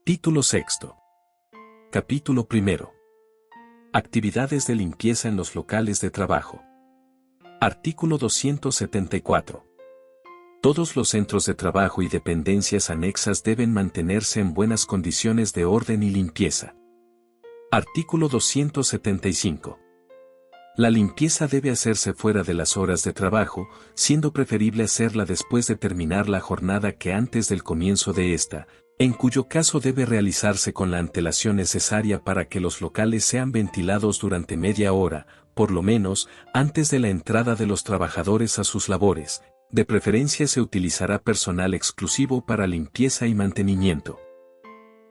Título sexto. Capítulo primero. Actividades de limpieza en los locales de trabajo. Artículo 274. Todos los centros de trabajo y dependencias anexas deben mantenerse en buenas condiciones de orden y limpieza. Artículo 275. La limpieza debe hacerse fuera de las horas de trabajo, siendo preferible hacerla después de terminar la jornada que antes del comienzo de esta, en cuyo caso debe realizarse con la antelación necesaria para que los locales sean ventilados durante media hora, por lo menos, antes de la entrada de los trabajadores a sus labores. De preferencia se utilizará personal exclusivo para limpieza y mantenimiento.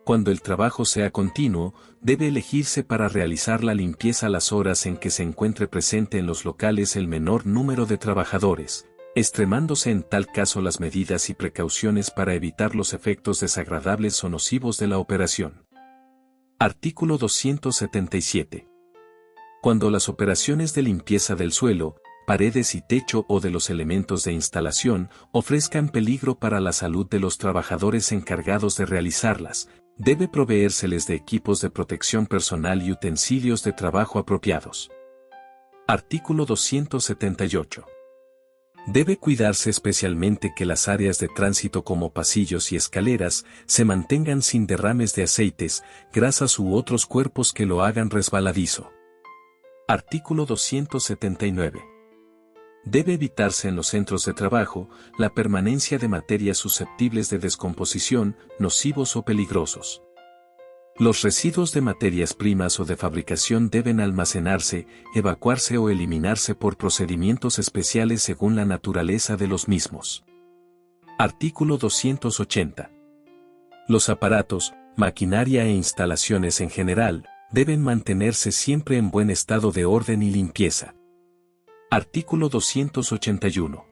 Cuando el trabajo sea continuo, debe elegirse para realizar la limpieza las horas en que se encuentre presente en los locales el menor número de trabajadores, extremándose en tal caso las medidas y precauciones para evitar los efectos desagradables o nocivos de la operación. Artículo 277. Cuando las operaciones de limpieza del suelo, paredes y techo o de los elementos de instalación ofrezcan peligro para la salud de los trabajadores encargados de realizarlas, debe proveérseles de equipos de protección personal y utensilios de trabajo apropiados. Artículo 278. Debe cuidarse especialmente que las áreas de tránsito como pasillos y escaleras se mantengan sin derrames de aceites, grasas u otros cuerpos que lo hagan resbaladizo. Artículo 279. Debe evitarse en los centros de trabajo la permanencia de materias susceptibles de descomposición, nocivos o peligrosos. Los residuos de materias primas o de fabricación deben almacenarse, evacuarse o eliminarse por procedimientos especiales según la naturaleza de los mismos. Artículo 280. Los aparatos, maquinaria e instalaciones en general, deben mantenerse siempre en buen estado de orden y limpieza. Artículo 281.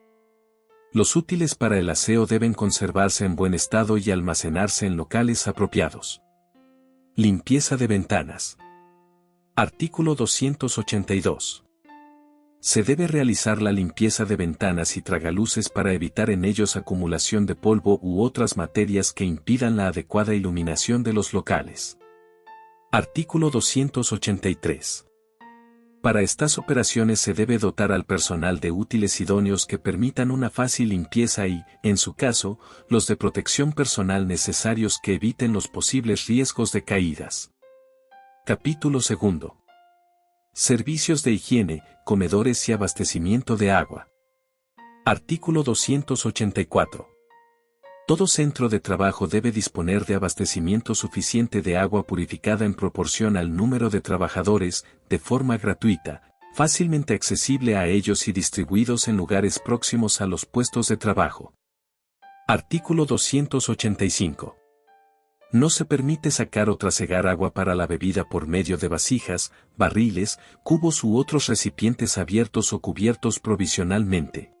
Los útiles para el aseo deben conservarse en buen estado y almacenarse en locales apropiados. Limpieza de ventanas. Artículo 282. Se debe realizar la limpieza de ventanas y tragaluces para evitar en ellos acumulación de polvo u otras materias que impidan la adecuada iluminación de los locales. Artículo 283. Para estas operaciones se debe dotar al personal de útiles idóneos que permitan una fácil limpieza y, en su caso, los de protección personal necesarios que eviten los posibles riesgos de caídas. Capítulo segundo. Servicios de higiene, comedores y abastecimiento de agua. Artículo 284. Todo centro de trabajo debe disponer de abastecimiento suficiente de agua purificada en proporción al número de trabajadores, de forma gratuita, fácilmente accesible a ellos y distribuidos en lugares próximos a los puestos de trabajo. Artículo 285. No se permite sacar o trasegar agua para la bebida por medio de vasijas, barriles, cubos u otros recipientes abiertos o cubiertos provisionalmente.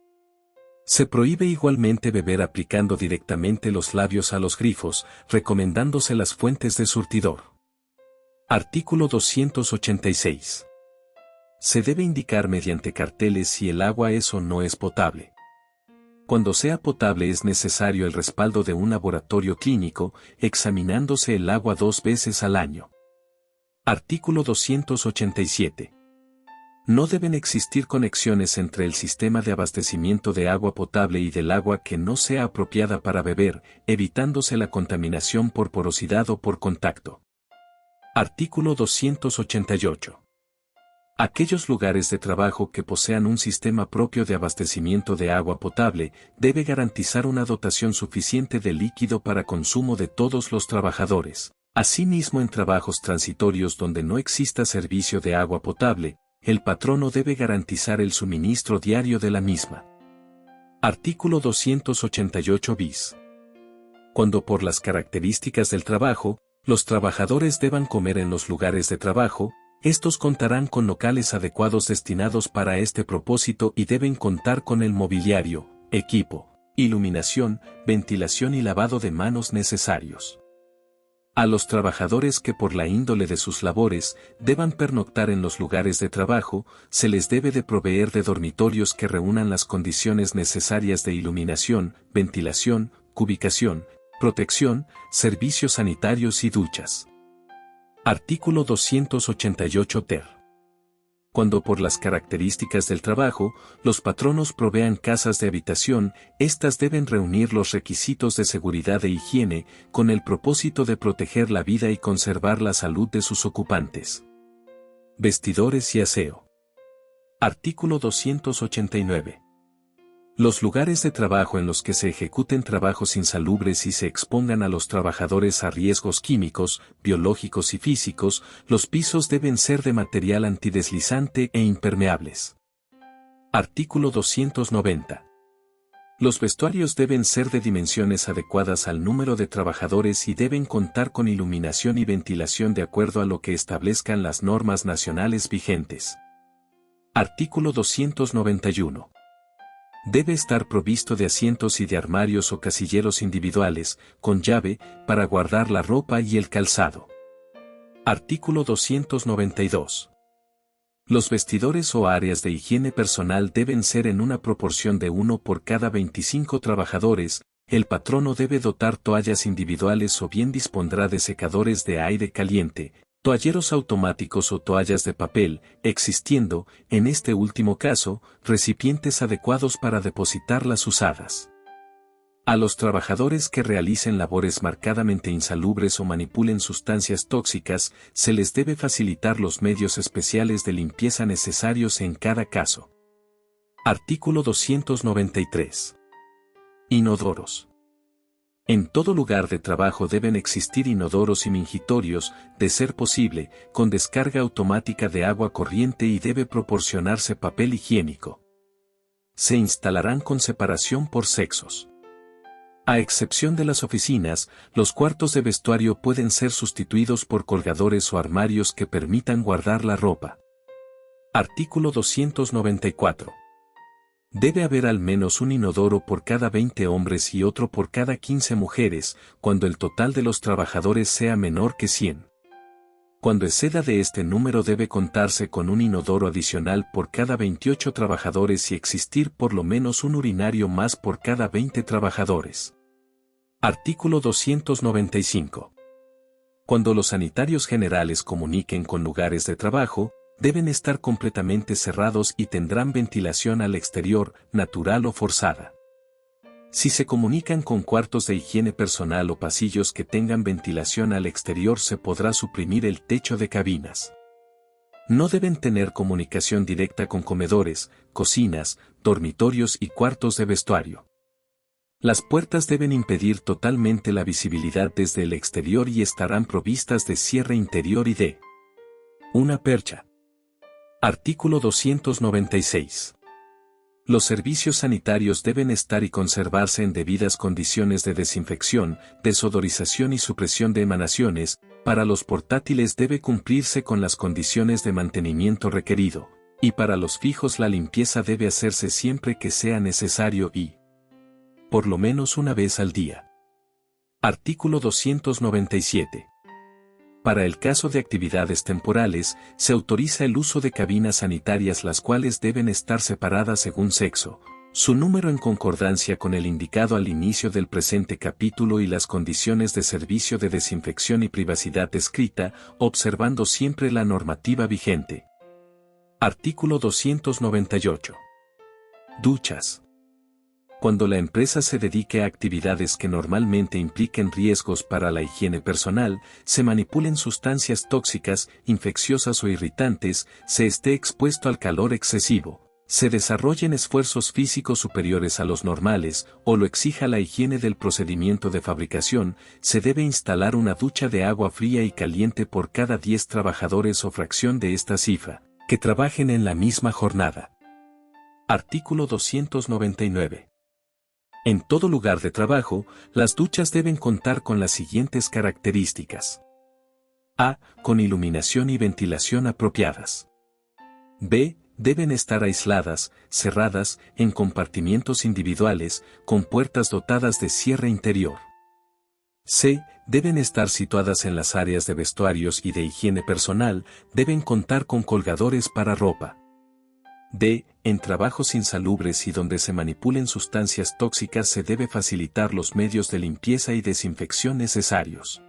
Se prohíbe igualmente beber aplicando directamente los labios a los grifos, recomendándose las fuentes de surtidor. Artículo 286. Se debe indicar mediante carteles si el agua es o no es potable. Cuando sea potable es necesario el respaldo de un laboratorio clínico, examinándose el agua 2 veces al año. Artículo 287. No deben existir conexiones entre el sistema de abastecimiento de agua potable y del agua que no sea apropiada para beber, evitándose la contaminación por porosidad o por contacto. Artículo 288. Aquellos lugares de trabajo que posean un sistema propio de abastecimiento de agua potable, debe garantizar una dotación suficiente de líquido para consumo de todos los trabajadores. Asimismo, en trabajos transitorios donde no exista servicio de agua potable, el patrono debe garantizar el suministro diario de la misma. Artículo 288 bis. Cuando por las características del trabajo, los trabajadores deban comer en los lugares de trabajo, estos contarán con locales adecuados destinados para este propósito y deben contar con el mobiliario, equipo, iluminación, ventilación y lavado de manos necesarios. A los trabajadores que por la índole de sus labores deban pernoctar en los lugares de trabajo, se les debe de proveer de dormitorios que reúnan las condiciones necesarias de iluminación, ventilación, cubicación, Protección, servicios sanitarios y duchas. Artículo 288 ter. Cuando por las características del trabajo, los patronos provean casas de habitación, éstas deben reunir los requisitos de seguridad e higiene, con el propósito de proteger la vida y conservar la salud de sus ocupantes. Vestidores y aseo. Artículo 289. Los lugares de trabajo en los que se ejecuten trabajos insalubres y se expongan a los trabajadores a riesgos químicos, biológicos y físicos, los pisos deben ser de material antideslizante e impermeables. Artículo 290. Los vestuarios deben ser de dimensiones adecuadas al número de trabajadores y deben contar con iluminación y ventilación de acuerdo a lo que establezcan las normas nacionales vigentes. Artículo 291. Debe estar provisto de asientos y de armarios o casilleros individuales, con llave, para guardar la ropa y el calzado. Artículo 292. Los vestidores o áreas de higiene personal deben ser en una proporción de 1 por cada 25 trabajadores, el patrono debe dotar toallas individuales o bien dispondrá de secadores de aire caliente, toalleros automáticos o toallas de papel, existiendo, en este último caso, recipientes adecuados para depositar las usadas. A los trabajadores que realicen labores marcadamente insalubres o manipulen sustancias tóxicas, se les debe facilitar los medios especiales de limpieza necesarios en cada caso. Artículo 293. Inodoros. En todo lugar de trabajo deben existir inodoros y mingitorios, de ser posible, con descarga automática de agua corriente y debe proporcionarse papel higiénico. Se instalarán con separación por sexos. A excepción de las oficinas, los cuartos de vestuario pueden ser sustituidos por colgadores o armarios que permitan guardar la ropa. Artículo 294. Debe haber al menos un inodoro por cada 20 hombres y otro por cada 15 mujeres, cuando el total de los trabajadores sea menor que 100. Cuando exceda de este número debe contarse con un inodoro adicional por cada 28 trabajadores y existir por lo menos un urinario más por cada 20 trabajadores. Artículo 295. Cuando los sanitarios generales comuniquen con lugares de trabajo, deben estar completamente cerrados y tendrán ventilación al exterior, natural o forzada. Si se comunican con cuartos de higiene personal o pasillos que tengan ventilación al exterior, se podrá suprimir el techo de cabinas. No deben tener comunicación directa con comedores, cocinas, dormitorios y cuartos de vestuario. Las puertas deben impedir totalmente la visibilidad desde el exterior y estarán provistas de cierre interior y de una percha. Artículo 296. Los servicios sanitarios deben estar y conservarse en debidas condiciones de desinfección, desodorización y supresión de emanaciones. Para los portátiles debe cumplirse con las condiciones de mantenimiento requerido, y para los fijos la limpieza debe hacerse siempre que sea necesario y por lo menos una vez al día. Artículo 297. Para el caso de actividades temporales, se autoriza el uso de cabinas sanitarias, las cuales deben estar separadas según sexo, su número en concordancia con el indicado al inicio del presente capítulo y las condiciones de servicio de desinfección y privacidad descrita, observando siempre la normativa vigente. Artículo 298. Duchas. Cuando la empresa se dedique a actividades que normalmente impliquen riesgos para la higiene personal, se manipulen sustancias tóxicas, infecciosas o irritantes, se esté expuesto al calor excesivo, se desarrollen esfuerzos físicos superiores a los normales, o lo exija la higiene del procedimiento de fabricación, se debe instalar una ducha de agua fría y caliente por cada 10 trabajadores o fracción de esta cifra, que trabajen en la misma jornada. Artículo 299. En todo lugar de trabajo, las duchas deben contar con las siguientes características. A. Con iluminación y ventilación apropiadas. B. Deben estar aisladas, cerradas, en compartimientos individuales, con puertas dotadas de cierre interior. C. Deben estar situadas en las áreas de vestuarios y de higiene personal, deben contar con colgadores para ropa. D. En trabajos insalubres y donde se manipulen sustancias tóxicas se debe facilitar los medios de limpieza y desinfección necesarios.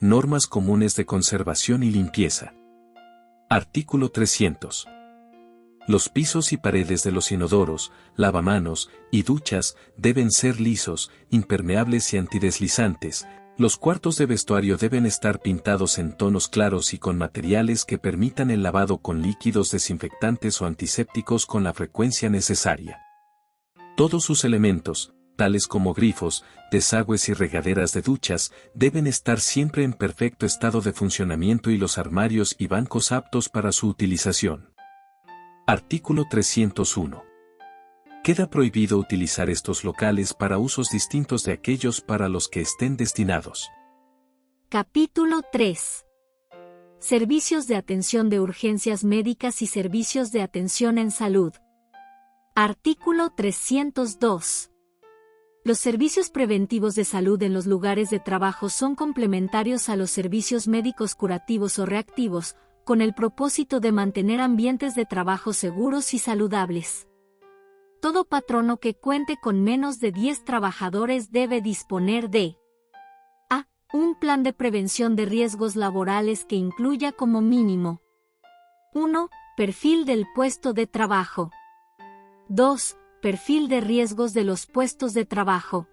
Normas comunes de conservación y limpieza. Artículo 300. Los pisos y paredes de los inodoros, lavamanos y duchas deben ser lisos, impermeables y antideslizantes. Los cuartos de vestuario deben estar pintados en tonos claros y con materiales que permitan el lavado con líquidos desinfectantes o antisépticos con la frecuencia necesaria. Todos sus elementos, tales como grifos, desagües y regaderas de duchas, deben estar siempre en perfecto estado de funcionamiento y los armarios y bancos aptos para su utilización. Artículo 301. Queda prohibido utilizar estos locales para usos distintos de aquellos para los que estén destinados. Capítulo 3. Servicios de atención de urgencias médicas y servicios de atención en salud. Artículo 302. Los servicios preventivos de salud en los lugares de trabajo son complementarios a los servicios médicos curativos o reactivos, con el propósito de mantener ambientes de trabajo seguros y saludables. Todo patrono que cuente con menos de 10 trabajadores debe disponer de a. Un plan de prevención de riesgos laborales que incluya como mínimo 1. Perfil del puesto de trabajo. 2. Perfil de riesgos de los puestos de trabajo.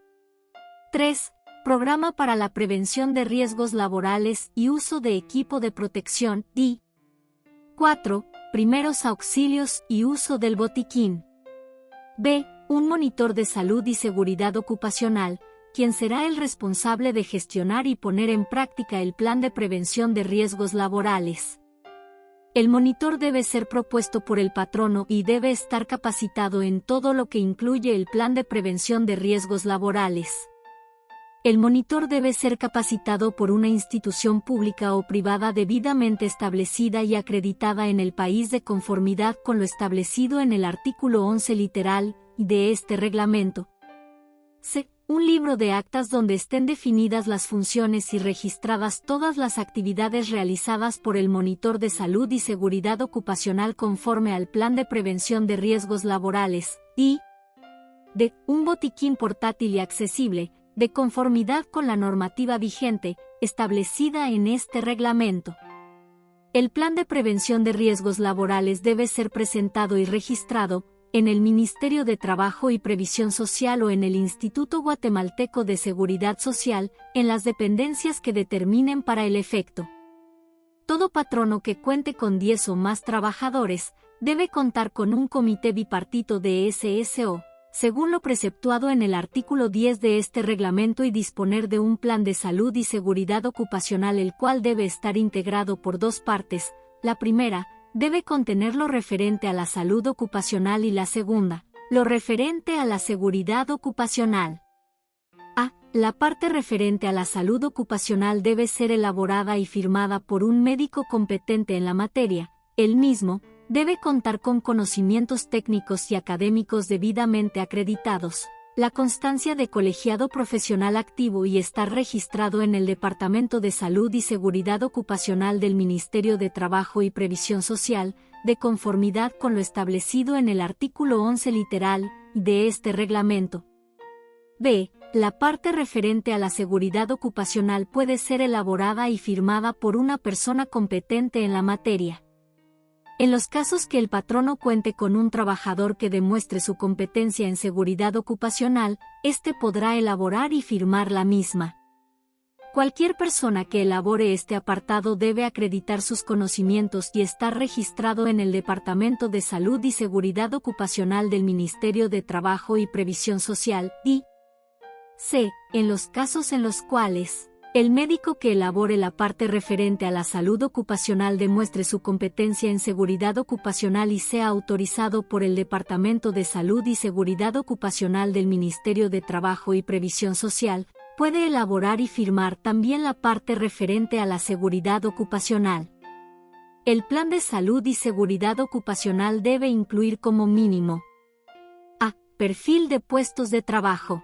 3. Programa para la prevención de riesgos laborales y uso de equipo de protección y 4. Primeros auxilios y uso del botiquín. B. Un monitor de salud y seguridad ocupacional, quien será el responsable de gestionar y poner en práctica el plan de prevención de riesgos laborales. El monitor debe ser propuesto por el patrono y debe estar capacitado en todo lo que incluye el plan de prevención de riesgos laborales. El monitor debe ser capacitado por una institución pública o privada debidamente establecida y acreditada en el país de conformidad con lo establecido en el artículo 11 literal de este reglamento. C. Un libro de actas donde estén definidas las funciones y registradas todas las actividades realizadas por el monitor de salud y seguridad ocupacional conforme al plan de prevención de riesgos laborales, y D. Un botiquín portátil y accesible, de conformidad con la normativa vigente, establecida en este reglamento. El plan de prevención de riesgos laborales debe ser presentado y registrado en el Ministerio de Trabajo y Previsión Social o en el Instituto Guatemalteco de Seguridad Social, en las dependencias que determinen para el efecto. Todo patrono que cuente con 10 o más trabajadores debe contar con un comité bipartito de SSO, según lo preceptuado en el artículo 10 de este reglamento, y disponer de un plan de salud y seguridad ocupacional, el cual debe estar integrado por dos partes. La primera debe contener lo referente a la salud ocupacional y la segunda, lo referente a la seguridad ocupacional. A. La parte referente a la salud ocupacional debe ser elaborada y firmada por un médico competente en la materia. El mismo debe contar con conocimientos técnicos y académicos debidamente acreditados, la constancia de colegiado profesional activo y estar registrado en el Departamento de Salud y Seguridad Ocupacional del Ministerio de Trabajo y Previsión Social, de conformidad con lo establecido en el artículo 11 literal de este reglamento. B. La parte referente a la seguridad ocupacional puede ser elaborada y firmada por una persona competente en la materia. En los casos que el patrono cuente con un trabajador que demuestre su competencia en seguridad ocupacional, éste podrá elaborar y firmar la misma. Cualquier persona que elabore este apartado debe acreditar sus conocimientos y estar registrado en el Departamento de Salud y Seguridad Ocupacional del Ministerio de Trabajo y Previsión Social, y C. En los casos en los cuales el médico que elabore la parte referente a la salud ocupacional demuestre su competencia en seguridad ocupacional y sea autorizado por el Departamento de Salud y Seguridad Ocupacional del Ministerio de Trabajo y Previsión Social, puede elaborar y firmar también la parte referente a la seguridad ocupacional. El plan de salud y seguridad ocupacional debe incluir como mínimo a. Perfil de puestos de trabajo.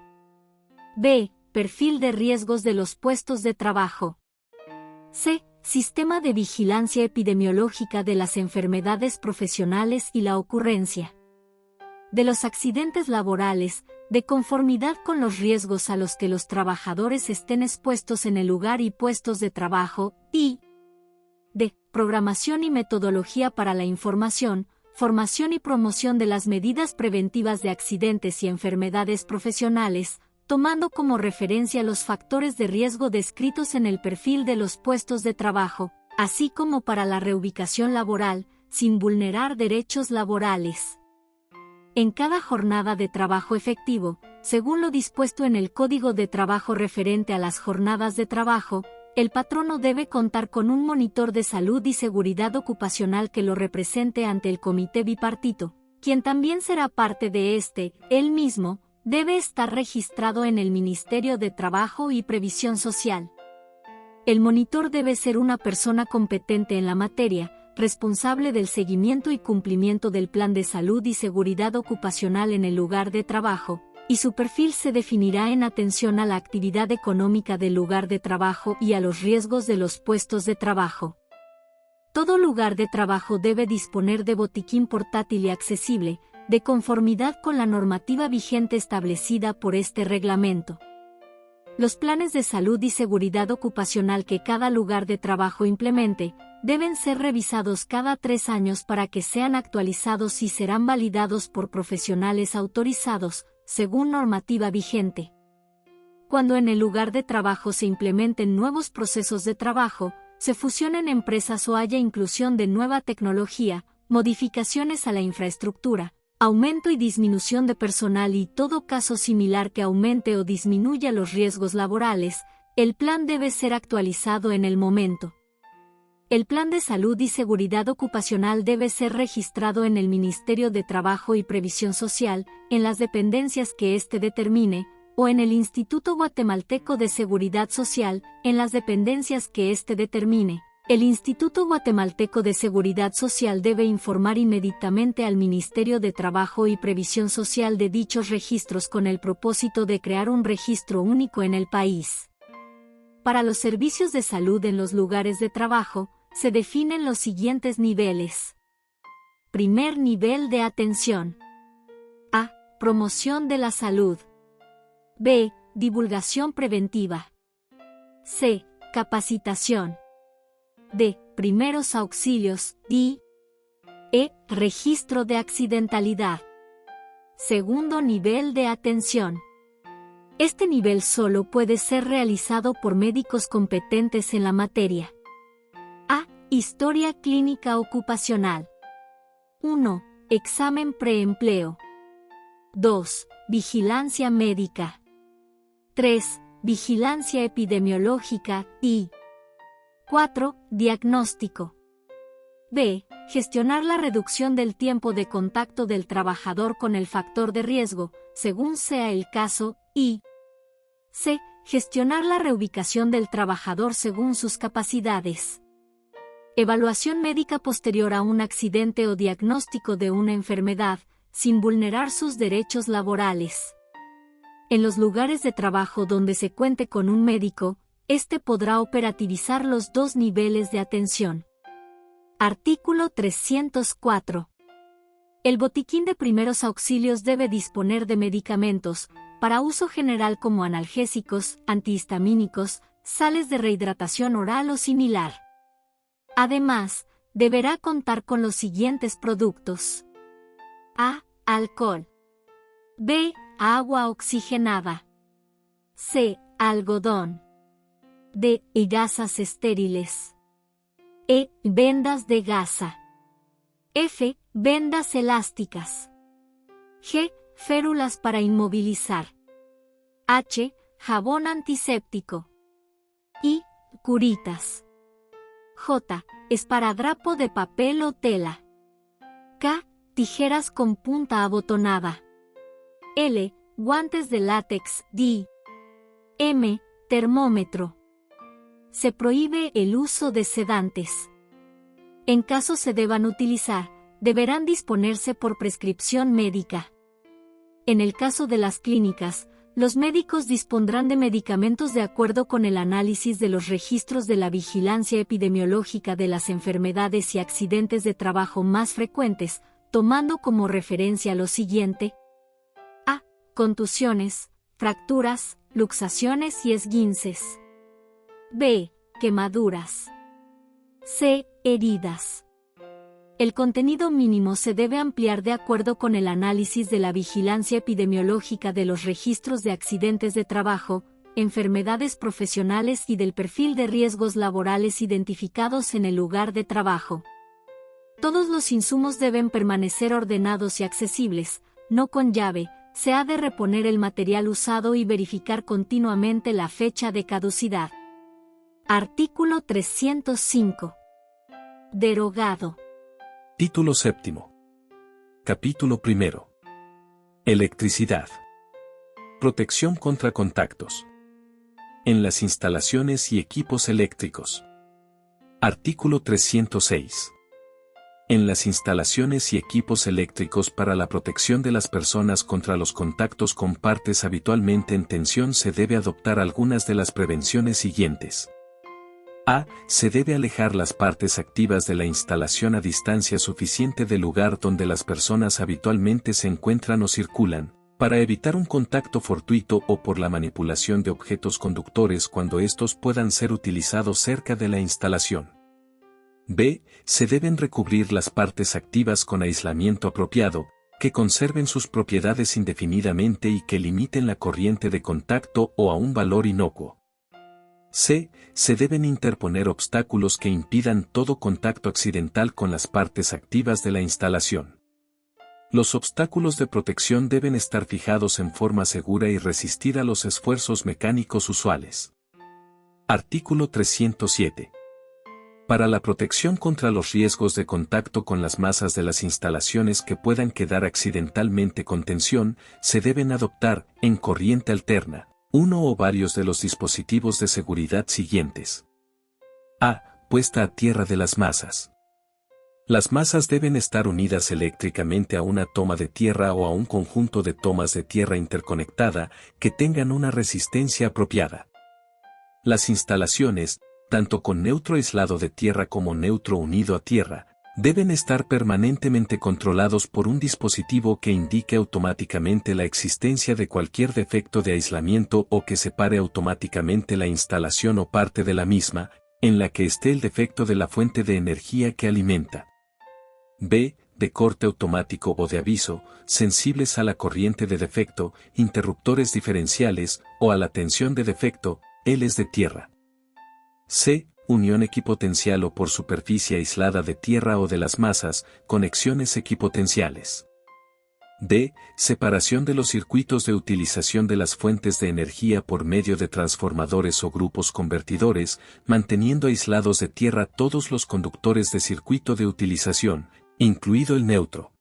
B. Perfil de riesgos de los puestos de trabajo. C. Sistema de vigilancia epidemiológica de las enfermedades profesionales y la ocurrencia de los accidentes laborales, de conformidad con los riesgos a los que los trabajadores estén expuestos en el lugar y puestos de trabajo, y d. Programación y metodología para la información, formación y promoción de las medidas preventivas de accidentes y enfermedades profesionales, tomando como referencia los factores de riesgo descritos en el perfil de los puestos de trabajo, así como para la reubicación laboral, sin vulnerar derechos laborales. En cada jornada de trabajo efectivo, según lo dispuesto en el Código de Trabajo referente a las jornadas de trabajo, el patrono debe contar con un monitor de salud y seguridad ocupacional que lo represente ante el comité bipartito, quien también será parte de este. Él mismo debe estar registrado en el Ministerio de Trabajo y Previsión Social. El monitor debe ser una persona competente en la materia, responsable del seguimiento y cumplimiento del plan de salud y seguridad ocupacional en el lugar de trabajo, y su perfil se definirá en atención a la actividad económica del lugar de trabajo y a los riesgos de los puestos de trabajo. Todo lugar de trabajo debe disponer de botiquín portátil y accesible, de conformidad con la normativa vigente establecida por este reglamento. Los planes de salud y seguridad ocupacional que cada lugar de trabajo implemente deben ser revisados cada 3 años para que sean actualizados y serán validados por profesionales autorizados, según normativa vigente. Cuando en el lugar de trabajo se implementen nuevos procesos de trabajo, se fusionen empresas o haya inclusión de nueva tecnología, modificaciones a la infraestructura, aumento y disminución de personal y todo caso similar que aumente o disminuya los riesgos laborales, el plan debe ser actualizado en el momento. El plan de salud y seguridad ocupacional debe ser registrado en el Ministerio de Trabajo y Previsión Social, en las dependencias que éste determine, o en el Instituto Guatemalteco de Seguridad Social, en las dependencias que éste determine. El Instituto Guatemalteco de Seguridad Social debe informar inmediatamente al Ministerio de Trabajo y Previsión Social de dichos registros con el propósito de crear un registro único en el país. Para los servicios de salud en los lugares de trabajo, se definen los siguientes niveles. Primer nivel de atención. A. Promoción de la salud. B. Divulgación preventiva. C. Capacitación. D. Primeros auxilios. Y E. Registro de accidentalidad. Segundo nivel de atención. Este nivel solo puede ser realizado por médicos competentes en la materia. A. Historia clínica ocupacional. 1. Examen preempleo. 2. Vigilancia médica. 3. Vigilancia epidemiológica. Y 4. Diagnóstico. B. Gestionar la reducción del tiempo de contacto del trabajador con el factor de riesgo, según sea el caso. Y C. Gestionar la reubicación del trabajador según sus capacidades. Evaluación médica posterior a un accidente o diagnóstico de una enfermedad, sin vulnerar sus derechos laborales. En los lugares de trabajo donde se cuente con un médico, éste podrá operativizar los 2 niveles de atención. Artículo 304. El botiquín de primeros auxilios debe disponer de medicamentos, para uso general como analgésicos, antihistamínicos, sales de rehidratación oral o similar. Además, deberá contar con los siguientes productos. A. Alcohol. B. Agua oxigenada. C. Algodón. D. Gasas estériles. E. Vendas de gasa. F. Vendas elásticas. G. Férulas para inmovilizar. H. Jabón antiséptico. I. Curitas. J. Esparadrapo de papel o tela. K. Tijeras con punta abotonada. L. Guantes de látex. D. M. Termómetro. Se prohíbe el uso de sedantes. En caso se deban utilizar, deberán disponerse por prescripción médica. En el caso de las clínicas, Los médicos dispondrán de medicamentos de acuerdo con el análisis de los registros de la vigilancia epidemiológica de las enfermedades y accidentes de trabajo más frecuentes, tomando como referencia lo siguiente: A. Contusiones, fracturas, luxaciones y esguinces. B. Quemaduras. C. Heridas. El contenido mínimo se debe ampliar de acuerdo con el análisis de la vigilancia epidemiológica de los registros de accidentes de trabajo, enfermedades profesionales y del perfil de riesgos laborales identificados en el lugar de trabajo. Todos los insumos deben permanecer ordenados y accesibles, no con llave. Se ha de reponer el material usado y verificar continuamente la fecha de caducidad. Artículo 305. Derogado. Título séptimo. Capítulo primero. Electricidad. Protección contra contactos. En las instalaciones y equipos eléctricos. Artículo 306. En las instalaciones y equipos eléctricos para la protección de las personas contra los contactos con partes habitualmente en tensión se debe adoptar algunas de las prevenciones siguientes. A. Se debe alejar las partes activas de la instalación a distancia suficiente del lugar donde las personas habitualmente se encuentran o circulan, para evitar un contacto fortuito o por la manipulación de objetos conductores cuando estos puedan ser utilizados cerca de la instalación. B. Se deben recubrir las partes activas con aislamiento apropiado, que conserven sus propiedades indefinidamente y que limiten la corriente de contacto o a un valor inocuo. C. Se deben interponer obstáculos que impidan todo contacto accidental con las partes activas de la instalación. Los obstáculos de protección deben estar fijados en forma segura y resistir a los esfuerzos mecánicos usuales. Artículo 307. Para la protección contra los riesgos de contacto con las masas de las instalaciones que puedan quedar accidentalmente con tensión, se deben adoptar, en corriente alterna, uno o varios de los dispositivos de seguridad siguientes. A. Puesta a tierra de las masas. Las masas deben estar unidas eléctricamente a una toma de tierra o a un conjunto de tomas de tierra interconectada que tengan una resistencia apropiada. Las instalaciones, tanto con neutro aislado de tierra como neutro unido a tierra, deben estar permanentemente controlados por un dispositivo que indique automáticamente la existencia de cualquier defecto de aislamiento o que separe automáticamente la instalación o parte de la misma, en la que esté el defecto de la fuente de energía que alimenta. B. De corte automático o de aviso, sensibles a la corriente de defecto, interruptores diferenciales, o a la tensión de defecto, heles de tierra. C. Unión equipotencial o por superficie aislada de tierra o de las masas, conexiones equipotenciales. D. Separación de los circuitos de utilización de las fuentes de energía por medio de transformadores o grupos convertidores, manteniendo aislados de tierra todos los conductores de circuito de utilización, incluido el neutro.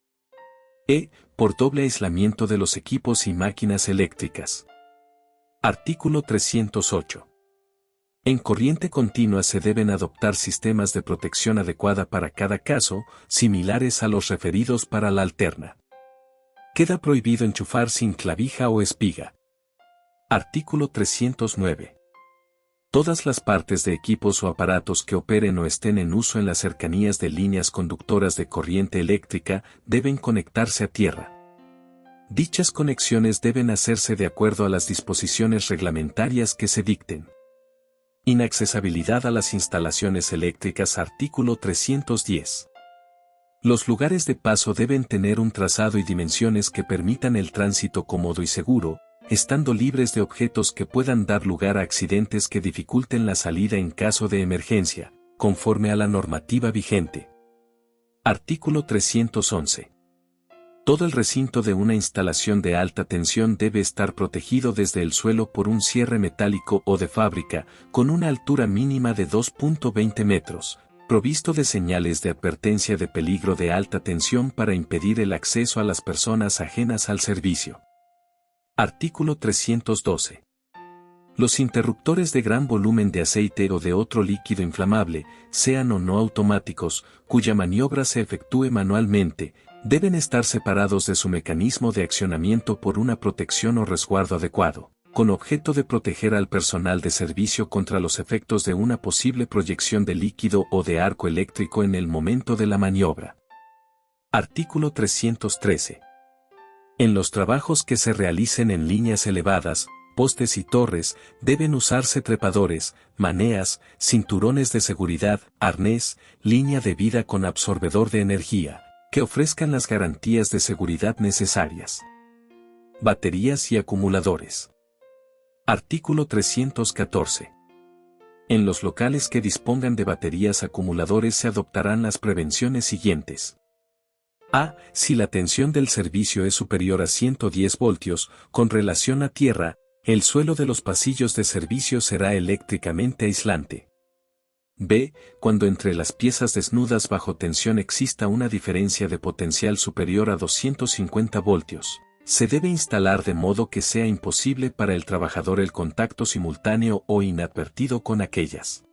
E. Por doble aislamiento de los equipos y máquinas eléctricas. Artículo 308. En corriente continua se deben adoptar sistemas de protección adecuada para cada caso, similares a los referidos para la alterna. Queda prohibido enchufar sin clavija o espiga. Artículo 309. Todas las partes de equipos o aparatos que operen o estén en uso en las cercanías de líneas conductoras de corriente eléctrica deben conectarse a tierra. Dichas conexiones deben hacerse de acuerdo a las disposiciones reglamentarias que se dicten. Inaccesibilidad a las instalaciones eléctricas. Artículo 310. Los lugares de paso deben tener un trazado y dimensiones que permitan el tránsito cómodo y seguro, estando libres de objetos que puedan dar lugar a accidentes que dificulten la salida en caso de emergencia, conforme a la normativa vigente. Artículo 311. Todo el recinto de una instalación de alta tensión debe estar protegido desde el suelo por un cierre metálico o de fábrica, con una altura mínima de 2.20 metros, provisto de señales de advertencia de peligro de alta tensión para impedir el acceso a las personas ajenas al servicio. Artículo 312. Los interruptores de gran volumen de aceite o de otro líquido inflamable, sean o no automáticos, cuya maniobra se efectúe manualmente, Deben estar separados de su mecanismo de accionamiento por una protección o resguardo adecuado, con objeto de proteger al personal de servicio contra los efectos de una posible proyección de líquido o de arco eléctrico en el momento de la maniobra. Artículo 313. En los trabajos que se realicen en líneas elevadas, postes y torres, deben usarse trepadores, maneas, cinturones de seguridad, arnés, línea de vida con absorbedor de energía, que ofrezcan las garantías de seguridad necesarias. Baterías y acumuladores. Artículo 314. En los locales que dispongan de baterías acumuladores se adoptarán las prevenciones siguientes. A. Si la tensión del servicio es superior a 110 voltios, con relación a tierra, el suelo de los pasillos de servicio será eléctricamente aislante. B. Cuando entre las piezas desnudas bajo tensión exista una diferencia de potencial superior a 250 voltios, se debe instalar de modo que sea imposible para el trabajador el contacto simultáneo o inadvertido con aquellas.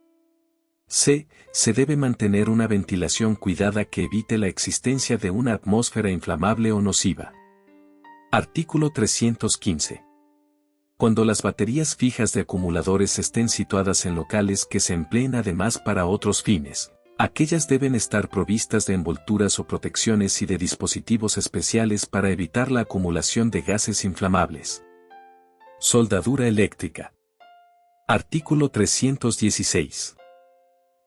C. Se debe mantener una ventilación cuidada que evite la existencia de una atmósfera inflamable o nociva. Artículo 315. Cuando las baterías fijas de acumuladores estén situadas en locales que se empleen además para otros fines, aquellas deben estar provistas de envolturas o protecciones y de dispositivos especiales para evitar la acumulación de gases inflamables. Soldadura eléctrica. Artículo 316.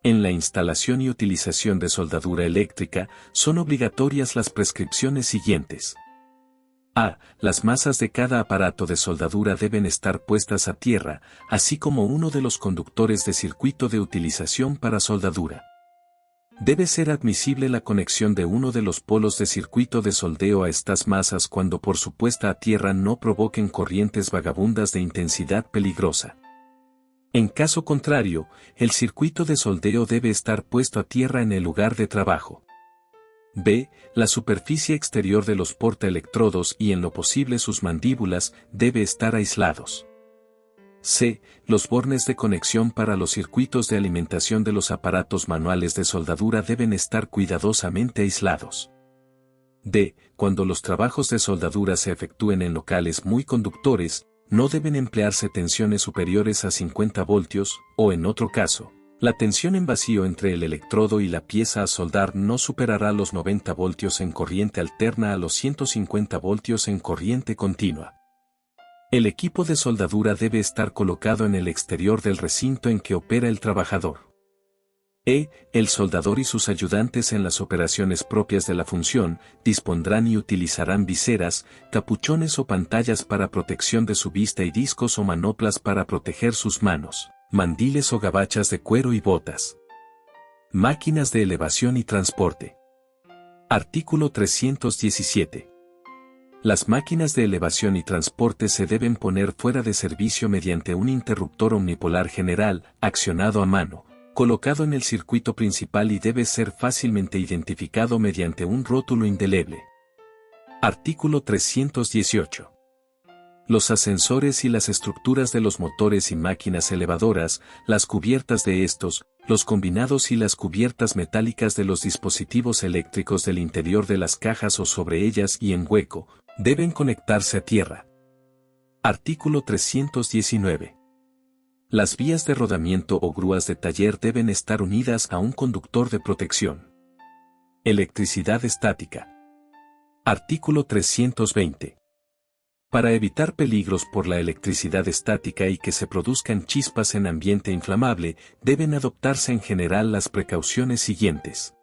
En la instalación y utilización de soldadura eléctrica, son obligatorias las prescripciones siguientes. A. Las masas de cada aparato de soldadura deben estar puestas a tierra, así como uno de los conductores de circuito de utilización para soldadura. Debe ser admisible la conexión de uno de los polos de circuito de soldeo a estas masas cuando por su puesta a tierra no provoquen corrientes vagabundas de intensidad peligrosa. En caso contrario, el circuito de soldeo debe estar puesto a tierra en el lugar de trabajo. B. La superficie exterior de los portaelectrodos y en lo posible sus mandíbulas debe estar aislados. C. Los bornes de conexión para los circuitos de alimentación de los aparatos manuales de soldadura deben estar cuidadosamente aislados. D. Cuando los trabajos de soldadura se efectúen en locales muy conductores, no deben emplearse tensiones superiores a 50 voltios, o en otro caso, la tensión en vacío entre el electrodo y la pieza a soldar no superará los 90 voltios en corriente alterna a los 150 voltios en corriente continua. El equipo de soldadura debe estar colocado en el exterior del recinto en que opera el trabajador. El soldador y sus ayudantes en las operaciones propias de la función, dispondrán y utilizarán viseras, capuchones o pantallas para protección de su vista y discos o manoplas para proteger sus manos, mandiles o gabachas de cuero y botas. Máquinas de elevación y transporte. Artículo 317. Las máquinas de elevación y transporte se deben poner fuera de servicio mediante un interruptor omnipolar general, accionado a mano, colocado en el circuito principal y debe ser fácilmente identificado mediante un rótulo indeleble. Artículo 318. Los ascensores y las estructuras de los motores y máquinas elevadoras, las cubiertas de estos, los combinados y las cubiertas metálicas de los dispositivos eléctricos del interior de las cajas o sobre ellas y en hueco, deben conectarse a tierra. Artículo 319. Las vías de rodamiento o grúas de taller deben estar unidas a un conductor de protección. Electricidad estática. Artículo 320. Para evitar peligros por la electricidad estática y que se produzcan chispas en ambiente inflamable, deben adoptarse en general las precauciones siguientes.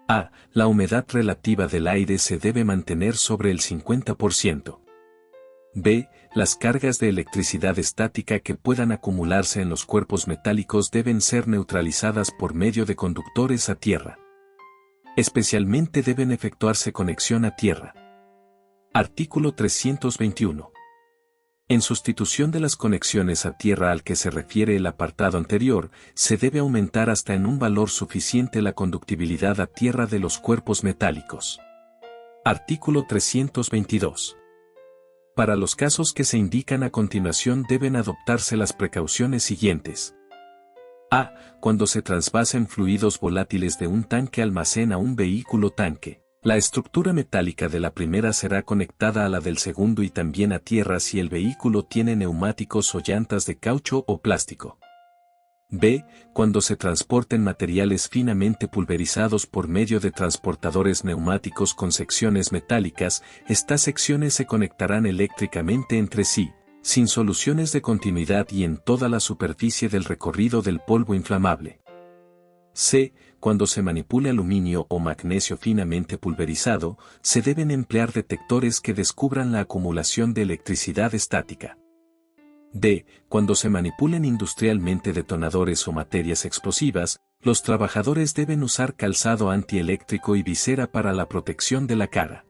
A. La humedad relativa del aire se debe mantener sobre el 50%. B. Las cargas de electricidad estática que puedan acumularse en los cuerpos metálicos deben ser neutralizadas por medio de conductores a tierra. Especialmente deben efectuarse conexión a tierra. Artículo 321. En sustitución de las conexiones a tierra al que se refiere el apartado anterior, se debe aumentar hasta en un valor suficiente la conductibilidad a tierra de los cuerpos metálicos. Artículo 322. Para los casos que se indican a continuación deben adoptarse las precauciones siguientes. A. Cuando se trasvasen fluidos volátiles de un tanque almacén a un vehículo tanque, La estructura metálica de la primera será conectada a la del segundo y también a tierra si el vehículo tiene neumáticos o llantas de caucho o plástico. B. Cuando se transporten materiales finamente pulverizados por medio de transportadores neumáticos con secciones metálicas, estas secciones se conectarán eléctricamente entre sí, sin soluciones de continuidad y en toda la superficie del recorrido del polvo inflamable. C. Cuando se manipule aluminio o magnesio finamente pulverizado, se deben emplear detectores que descubran la acumulación de electricidad estática. D. Cuando se manipulen industrialmente detonadores o materias explosivas, los trabajadores deben usar calzado antieléctrico y visera para la protección de la cara.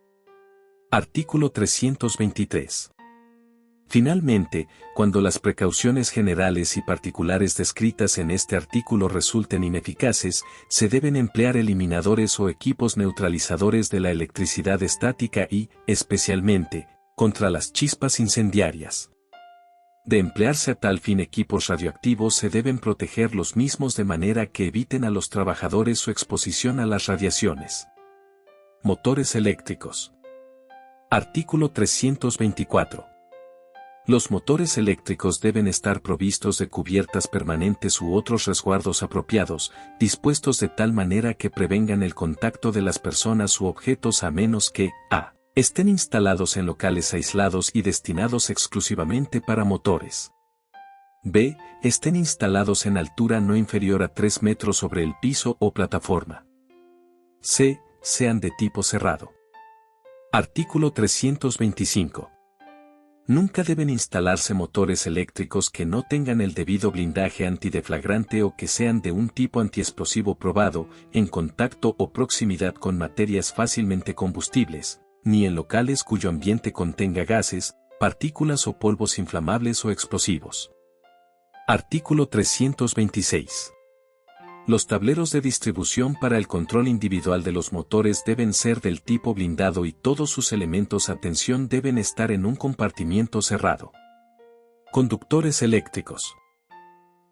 Artículo 323. Finalmente, cuando las precauciones generales y particulares descritas en este artículo resulten ineficaces, se deben emplear eliminadores o equipos neutralizadores de la electricidad estática y, especialmente, contra las chispas incendiarias. De emplearse a tal fin equipos radioactivos se deben proteger los mismos de manera que eviten a los trabajadores su exposición a las radiaciones. Motores eléctricos. Artículo 324. Los motores eléctricos deben estar provistos de cubiertas permanentes u otros resguardos apropiados, dispuestos de tal manera que prevengan el contacto de las personas u objetos a menos que a. Estén instalados en locales aislados y destinados exclusivamente para motores. B. Estén instalados en altura no inferior a 3 metros sobre el piso o plataforma. C. Sean de tipo cerrado. Artículo 325. Nunca deben instalarse motores eléctricos que no tengan el debido blindaje antideflagrante o que sean de un tipo antiexplosivo probado, en contacto o proximidad con materias fácilmente combustibles, ni en locales cuyo ambiente contenga gases, partículas o polvos inflamables o explosivos. Artículo 326. Los tableros de distribución para el control individual de los motores deben ser del tipo blindado y todos sus elementos a tensión deben estar en un compartimiento cerrado. Conductores eléctricos.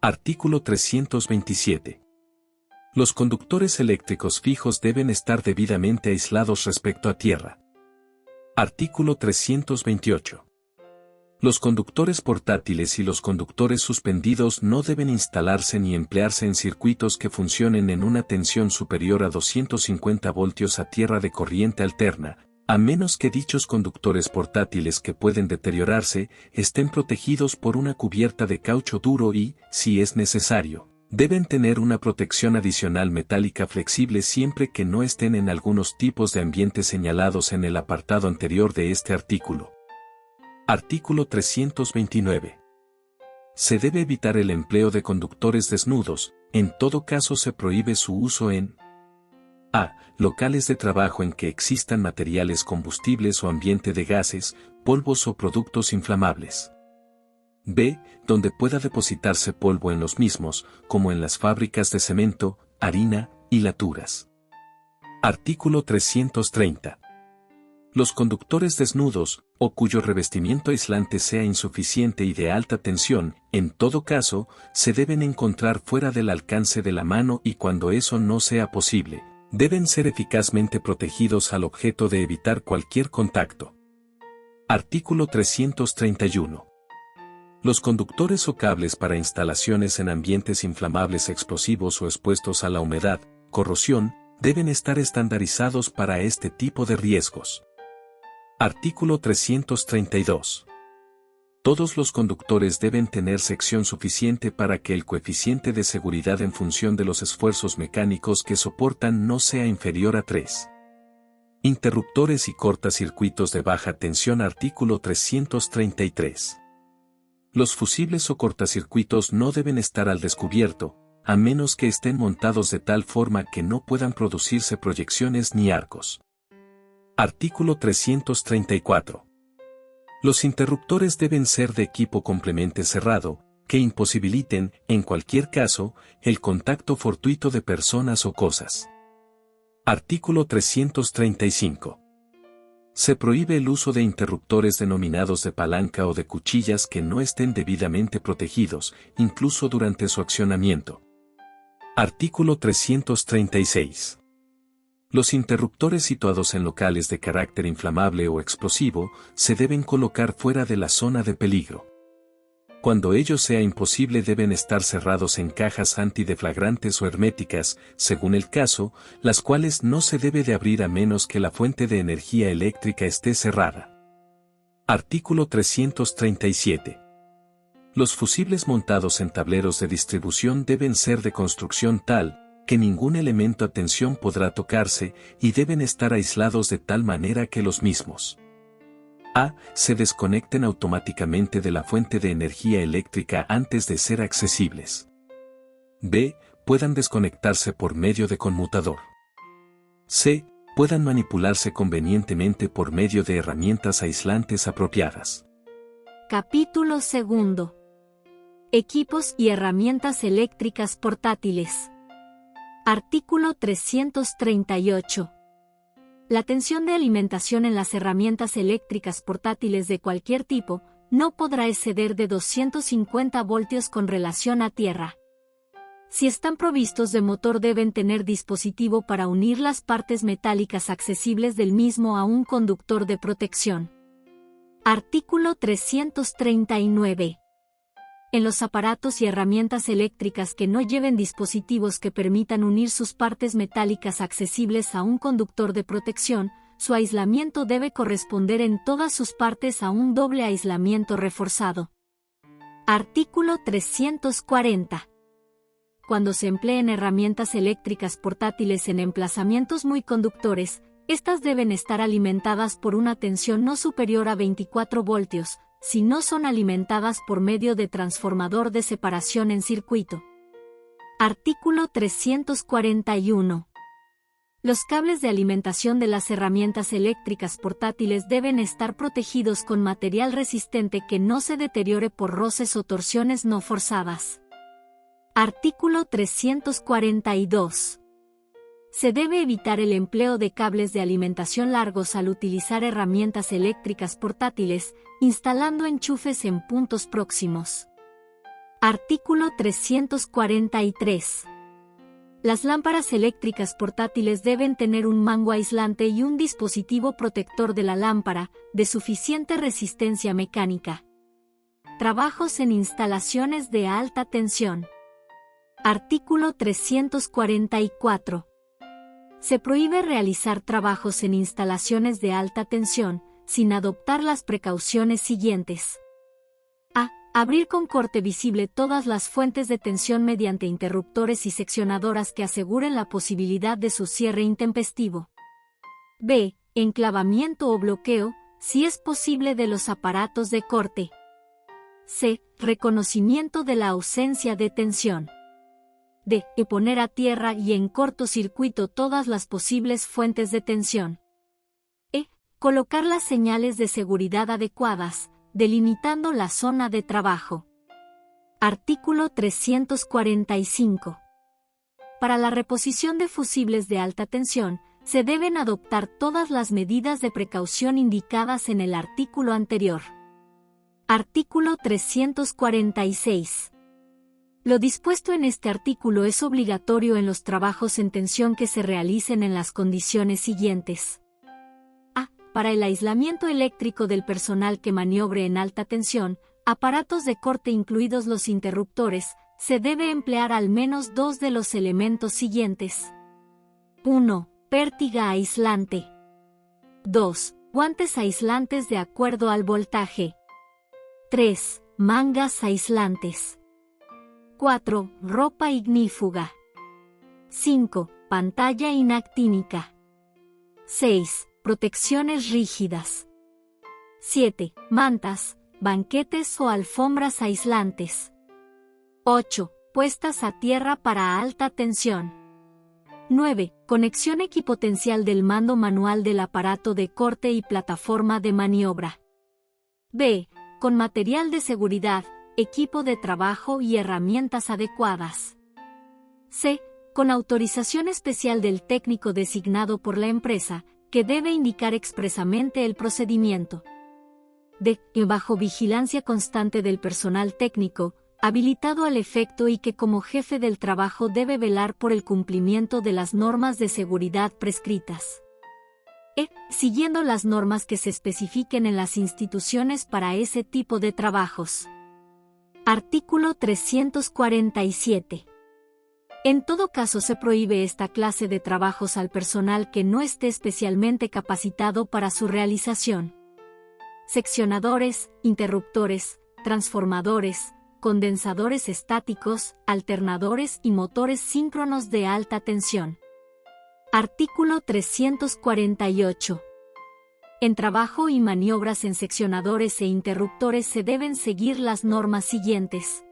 Artículo 327. Los conductores eléctricos fijos deben estar debidamente aislados respecto a tierra. Artículo 328. Los conductores portátiles y los conductores suspendidos no deben instalarse ni emplearse en circuitos que funcionen en una tensión superior a 250 voltios a tierra de corriente alterna, a menos que dichos conductores portátiles que pueden deteriorarse estén protegidos por una cubierta de caucho duro y, si es necesario, deben tener una protección adicional metálica flexible siempre que no estén en algunos tipos de ambientes señalados en el apartado anterior de este artículo. Artículo 329. Se debe evitar el empleo de conductores desnudos, en todo caso se prohíbe su uso en a. Locales de trabajo en que existan materiales combustibles o ambiente de gases, polvos o productos inflamables. B. Donde pueda depositarse polvo en los mismos, como en las fábricas de cemento, harina, y laturas. Artículo 330. Los conductores desnudos, o cuyo revestimiento aislante sea insuficiente y de alta tensión, en todo caso, se deben encontrar fuera del alcance de la mano y cuando eso no sea posible, deben ser eficazmente protegidos al objeto de evitar cualquier contacto. Artículo 331. Los conductores o cables para instalaciones en ambientes inflamables explosivos o expuestos a la humedad, corrosión, deben estar estandarizados para este tipo de riesgos. Artículo 332. Todos los conductores deben tener sección suficiente para que el coeficiente de seguridad en función de los esfuerzos mecánicos que soportan no sea inferior a 3. Interruptores y cortacircuitos de baja tensión. Artículo 333. Los fusibles o cortacircuitos no deben estar al descubierto, a menos que estén montados de tal forma que no puedan producirse proyecciones ni arcos. Artículo 334. Los interruptores deben ser de equipo complemente cerrado, que imposibiliten, en cualquier caso, el contacto fortuito de personas o cosas. Artículo 335. Se prohíbe el uso de interruptores denominados de palanca o de cuchillas que no estén debidamente protegidos, incluso durante su accionamiento. Artículo 336. Los interruptores situados en locales de carácter inflamable o explosivo se deben colocar fuera de la zona de peligro. Cuando ello sea imposible deben estar cerrados en cajas antideflagrantes o herméticas, según el caso, las cuales no se debe de abrir a menos que la fuente de energía eléctrica esté cerrada. Artículo 337. Los fusibles montados en tableros de distribución deben ser de construcción tal, que ningún elemento a tensión podrá tocarse, y deben estar aislados de tal manera que los mismos a. Se desconecten automáticamente de la fuente de energía eléctrica antes de ser accesibles. b. Puedan desconectarse por medio de conmutador. c. Puedan manipularse convenientemente por medio de herramientas aislantes apropiadas. Capítulo 2. Equipos y herramientas eléctricas portátiles. Artículo 338. La tensión de alimentación en las herramientas eléctricas portátiles de cualquier tipo no podrá exceder de 250 voltios con relación a tierra. Si están provistos de motor deben tener dispositivo para unir las partes metálicas accesibles del mismo a un conductor de protección. Artículo 339. En los aparatos y herramientas eléctricas que no lleven dispositivos que permitan unir sus partes metálicas accesibles a un conductor de protección, su aislamiento debe corresponder en todas sus partes a un doble aislamiento reforzado. Artículo 340. Cuando se empleen herramientas eléctricas portátiles en emplazamientos muy conductores, estas deben estar alimentadas por una tensión no superior a 24 voltios, si no son alimentadas por medio de transformador de separación en circuito. Artículo 341. Los cables de alimentación de las herramientas eléctricas portátiles deben estar protegidos con material resistente que no se deteriore por roces o torsiones no forzadas. Artículo 342. Se debe evitar el empleo de cables de alimentación largos al utilizar herramientas eléctricas portátiles, instalando enchufes en puntos próximos. Artículo 343. Las lámparas eléctricas portátiles deben tener un mango aislante y un dispositivo protector de la lámpara, de suficiente resistencia mecánica. Trabajos en instalaciones de alta tensión. Artículo 344. Se prohíbe realizar trabajos en instalaciones de alta tensión, sin adoptar las precauciones siguientes. A. Abrir con corte visible todas las fuentes de tensión mediante interruptores y seccionadoras que aseguren la posibilidad de su cierre intempestivo. B. Enclavamiento o bloqueo, si es posible, de los aparatos de corte. C. Reconocimiento de la ausencia de tensión. D. Poner a tierra y en cortocircuito todas las posibles fuentes de tensión. E. Colocar las señales de seguridad adecuadas, delimitando la zona de trabajo. Artículo 345. Para la reposición de fusibles de alta tensión, se deben adoptar todas las medidas de precaución indicadas en el artículo anterior. Artículo 346. Lo dispuesto en este artículo es obligatorio en los trabajos en tensión que se realicen en las condiciones siguientes. A. Para el aislamiento eléctrico del personal que maniobre en alta tensión, aparatos de corte incluidos los interruptores, se debe emplear al menos dos de los elementos siguientes. 1. Pértiga aislante. 2. Guantes aislantes de acuerdo al voltaje. 3. Mangas aislantes. 4. Ropa ignífuga. 5. Pantalla inactínica. 6. Protecciones rígidas. 7. Mantas, banquetes o alfombras aislantes. 8. Puestas a tierra para alta tensión. 9. Conexión equipotencial del mando manual del aparato de corte y plataforma de maniobra. B. Con material de seguridad, equipo de trabajo y herramientas adecuadas. C. Con autorización especial del técnico designado por la empresa, que debe indicar expresamente el procedimiento. D. Bajo vigilancia constante del personal técnico, habilitado al efecto y que como jefe del trabajo debe velar por el cumplimiento de las normas de seguridad prescritas. Siguiendo las normas que se especifiquen en las instituciones para ese tipo de trabajos. Artículo 347. En todo caso se prohíbe esta clase de trabajos al personal que no esté especialmente capacitado para su realización. Seccionadores, interruptores, transformadores, condensadores estáticos, alternadores y motores síncronos de alta tensión. Artículo 348. En trabajo y maniobras en seccionadores e interruptores se deben seguir las normas siguientes.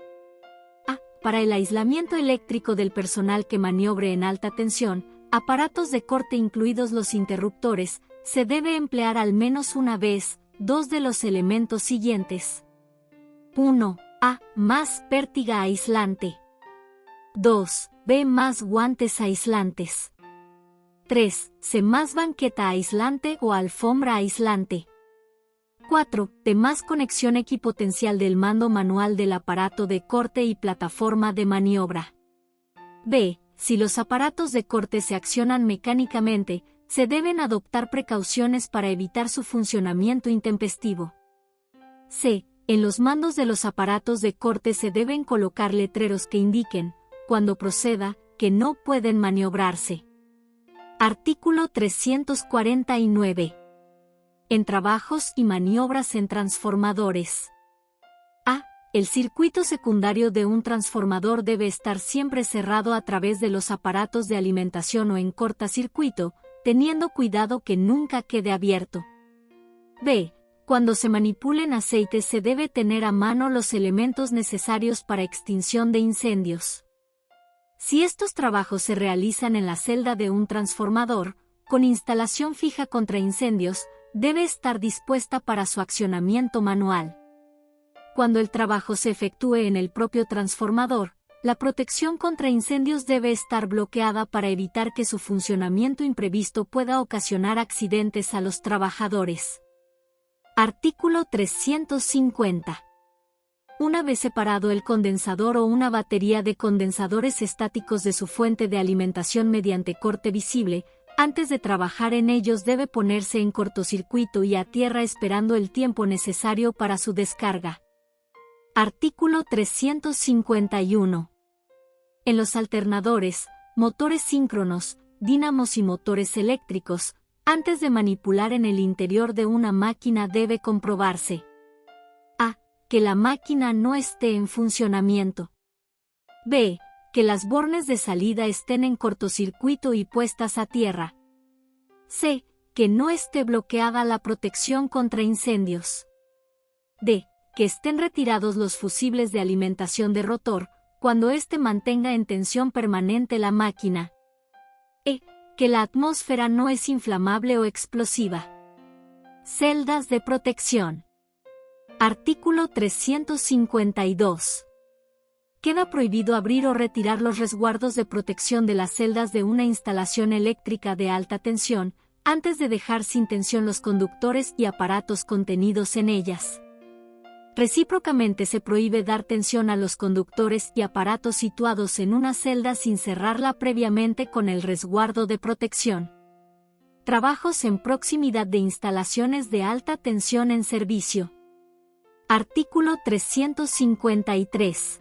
A. Para el aislamiento eléctrico del personal que maniobre en alta tensión, aparatos de corte incluidos los interruptores, se debe emplear al menos una vez dos de los elementos siguientes. 1. A. Más pértiga aislante. 2. B. Más guantes aislantes. 3. C. Más banqueta aislante o alfombra aislante. 4. D. Más conexión equipotencial del mando manual del aparato de corte y plataforma de maniobra. B. Si los aparatos de corte se accionan mecánicamente, se deben adoptar precauciones para evitar su funcionamiento intempestivo. C. En los mandos de los aparatos de corte se deben colocar letreros que indiquen, cuando proceda, que no pueden maniobrarse. Artículo 349. En trabajos y maniobras en transformadores. A. El circuito secundario de un transformador debe estar siempre cerrado a través de los aparatos de alimentación o en cortacircuito, teniendo cuidado que nunca quede abierto. B. Cuando se manipulen aceites se debe tener a mano los elementos necesarios para extinción de incendios. Si estos trabajos se realizan en la celda de un transformador, con instalación fija contra incendios, debe estar dispuesta para su accionamiento manual. Cuando el trabajo se efectúe en el propio transformador, la protección contra incendios debe estar bloqueada para evitar que su funcionamiento imprevisto pueda ocasionar accidentes a los trabajadores. Artículo 350. Una vez separado el condensador o una batería de condensadores estáticos de su fuente de alimentación mediante corte visible, antes de trabajar en ellos debe ponerse en cortocircuito y a tierra esperando el tiempo necesario para su descarga. Artículo 351. En los alternadores, motores síncronos, dínamos y motores eléctricos, antes de manipular en el interior de una máquina debe comprobarse: A. Que la máquina no esté en funcionamiento. B. Que las bornes de salida estén en cortocircuito y puestas a tierra. C. Que no esté bloqueada la protección contra incendios. D. Que estén retirados los fusibles de alimentación de rotor, cuando éste mantenga en tensión permanente la máquina. E. Que la atmósfera no es inflamable o explosiva. Celdas de protección. Artículo 352. Queda prohibido abrir o retirar los resguardos de protección de las celdas de una instalación eléctrica de alta tensión, antes de dejar sin tensión los conductores y aparatos contenidos en ellas. Recíprocamente se prohíbe dar tensión a los conductores y aparatos situados en una celda sin cerrarla previamente con el resguardo de protección. Trabajos en proximidad de instalaciones de alta tensión en servicio. Artículo 353.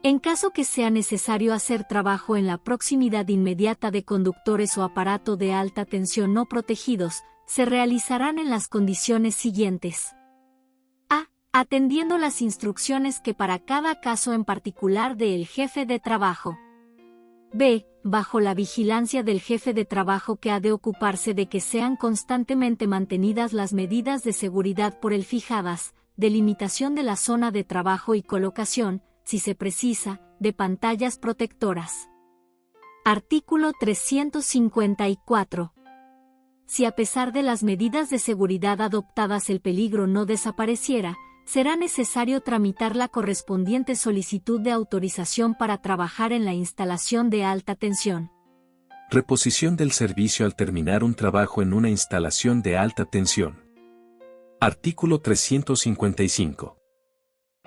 En caso que sea necesario hacer trabajo en la proximidad inmediata de conductores o aparato de alta tensión no protegidos, se realizarán en las condiciones siguientes. A. Atendiendo las instrucciones que para cada caso en particular dé el jefe de trabajo. B. Bajo la vigilancia del jefe de trabajo que ha de ocuparse de que sean constantemente mantenidas las medidas de seguridad por él fijadas, delimitación de la zona de trabajo y colocación, si se precisa, de pantallas protectoras. Artículo 354. Si a pesar de las medidas de seguridad adoptadas el peligro no desapareciera, será necesario tramitar la correspondiente solicitud de autorización para trabajar en la instalación de alta tensión. Reposición del servicio al terminar un trabajo en una instalación de alta tensión. Artículo 355.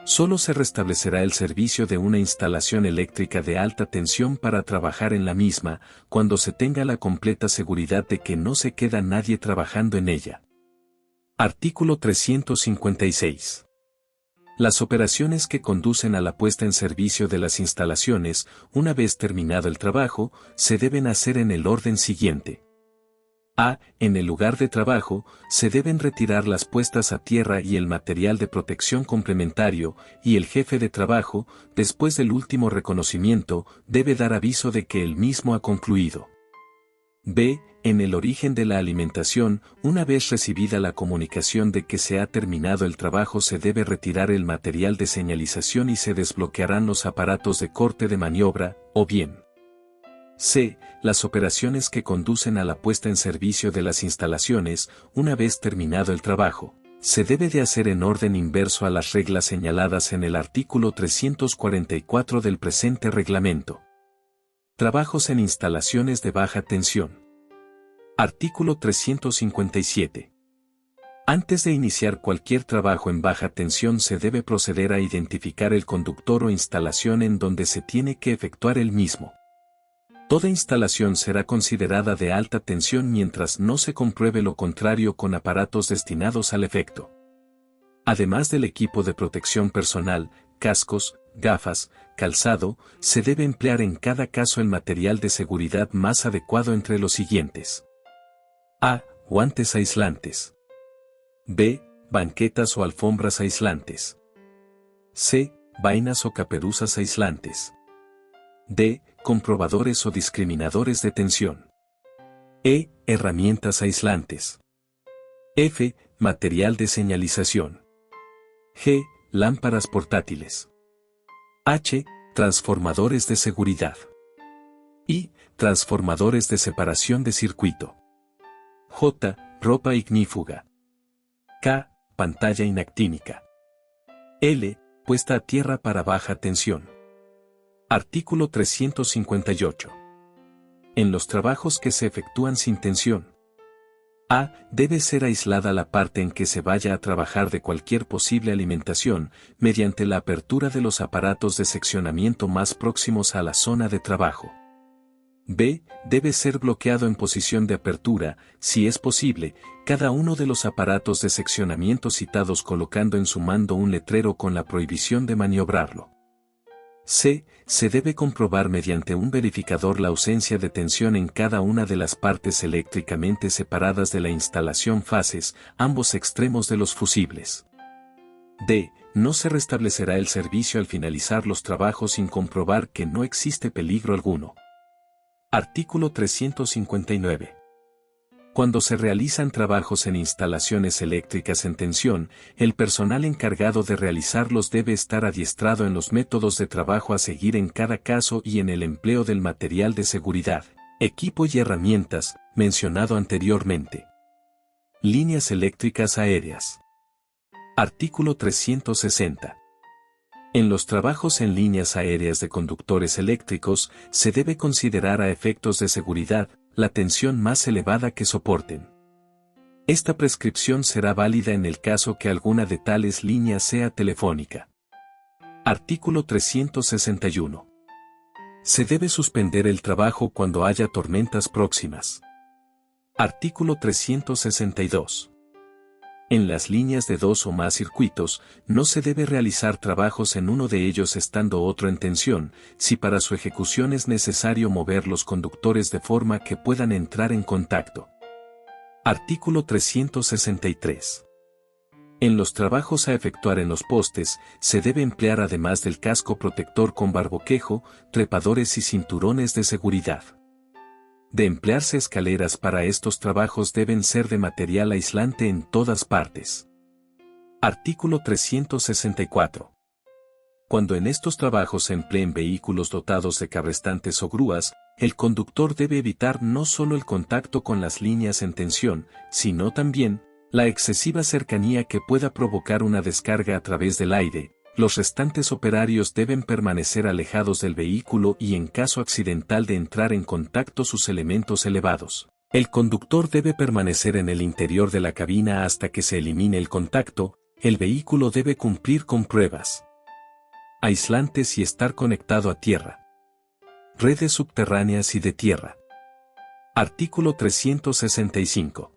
Solo se restablecerá el servicio de una instalación eléctrica de alta tensión para trabajar en la misma, cuando se tenga la completa seguridad de que no se queda nadie trabajando en ella. Artículo 356. Las operaciones que conducen a la puesta en servicio de las instalaciones, una vez terminado el trabajo, se deben hacer en el orden siguiente. A. En el lugar de trabajo, se deben retirar las puestas a tierra y el material de protección complementario, y el jefe de trabajo, después del último reconocimiento, debe dar aviso de que el mismo ha concluido. B. En el origen de la alimentación, una vez recibida la comunicación de que se ha terminado el trabajo, se debe retirar el material de señalización y se desbloquearán los aparatos de corte de maniobra, o bien. C. Las operaciones que conducen a la puesta en servicio de las instalaciones, una vez terminado el trabajo, se debe de hacer en orden inverso a las reglas señaladas en el artículo 344 del presente reglamento. Trabajos en instalaciones de baja tensión. Artículo 357. Antes de iniciar cualquier trabajo en baja tensión se debe proceder a identificar el conductor o instalación en donde se tiene que efectuar el mismo. Toda instalación será considerada de alta tensión mientras no se compruebe lo contrario con aparatos destinados al efecto. Además del equipo de protección personal, cascos, gafas, calzado, se debe emplear en cada caso el material de seguridad más adecuado entre los siguientes. A. Guantes aislantes. B. Banquetas o alfombras aislantes. C. Vainas o caperuzas aislantes. D. Comprobadores o discriminadores de tensión. E. Herramientas aislantes. F. Material de señalización. G. Lámparas portátiles. H. Transformadores de seguridad. I. Transformadores de separación de circuito. J. Ropa ignífuga. K. Pantalla inactínica. L. Puesta a tierra para baja tensión. Artículo 358. En los trabajos que se efectúan sin tensión. A. Debe ser aislada la parte en que se vaya a trabajar de cualquier posible alimentación, mediante la apertura de los aparatos de seccionamiento más próximos a la zona de trabajo. B. Debe ser bloqueado en posición de apertura, si es posible, cada uno de los aparatos de seccionamiento citados colocando en su mando un letrero con la prohibición de maniobrarlo. C. Se debe comprobar mediante un verificador la ausencia de tensión en cada una de las partes eléctricamente separadas de la instalación fases, ambos extremos de los fusibles. D. No se restablecerá el servicio al finalizar los trabajos sin comprobar que no existe peligro alguno. Artículo 359. Cuando se realizan trabajos en instalaciones eléctricas en tensión, el personal encargado de realizarlos debe estar adiestrado en los métodos de trabajo a seguir en cada caso y en el empleo del material de seguridad, equipo y herramientas, mencionado anteriormente. Líneas eléctricas aéreas. Artículo 360. En los trabajos en líneas aéreas de conductores eléctricos, se debe considerar a efectos de seguridad, la tensión más elevada que soporten. Esta prescripción será válida en el caso que alguna de tales líneas sea telefónica. Artículo 361. Se debe suspender el trabajo cuando haya tormentas próximas. Artículo 362. En las líneas de 2 o más circuitos, no se debe realizar trabajos en uno de ellos estando otro en tensión, si para su ejecución es necesario mover los conductores de forma que puedan entrar en contacto. Artículo 363. En los trabajos a efectuar en los postes, se debe emplear además del casco protector con barboquejo, trepadores y cinturones de seguridad. De emplearse escaleras para estos trabajos deben ser de material aislante en todas partes. Artículo 364. Cuando en estos trabajos se empleen vehículos dotados de cabrestantes o grúas, el conductor debe evitar no solo el contacto con las líneas en tensión, sino también la excesiva cercanía que pueda provocar una descarga a través del aire. Los restantes operarios deben permanecer alejados del vehículo y en caso accidental de entrar en contacto sus elementos elevados. El conductor debe permanecer en el interior de la cabina hasta que se elimine el contacto, el vehículo debe cumplir con pruebas Aislantes y estar conectado a tierra. Redes subterráneas y de tierra. Artículo 365.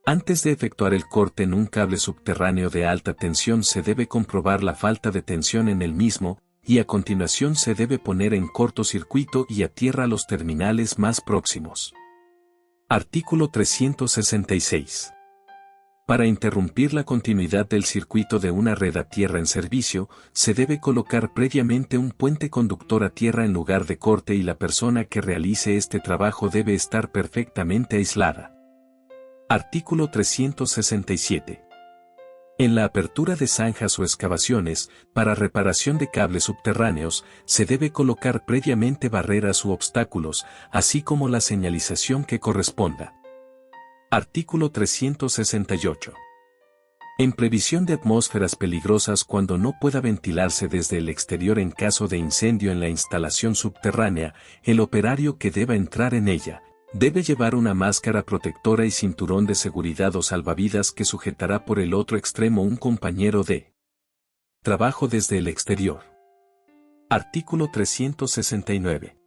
Antes de efectuar el corte en un cable subterráneo de alta tensión se debe comprobar la falta de tensión en el mismo, y a continuación se debe poner en cortocircuito y a tierra los terminales más próximos. Artículo 366. Para interrumpir la continuidad del circuito de una red a tierra en servicio, se debe colocar previamente un puente conductor a tierra en lugar de corte y la persona que realice este trabajo debe estar perfectamente aislada. Artículo 367. En la apertura de zanjas o excavaciones, para reparación de cables subterráneos, se debe colocar previamente barreras u obstáculos, así como la señalización que corresponda. Artículo 368. En previsión de atmósferas peligrosas cuando no pueda ventilarse desde el exterior en caso de incendio en la instalación subterránea, el operario que deba entrar en ella, debe llevar una máscara protectora y cinturón de seguridad o salvavidas que sujetará por el otro extremo un compañero de trabajo desde el exterior. Artículo 369.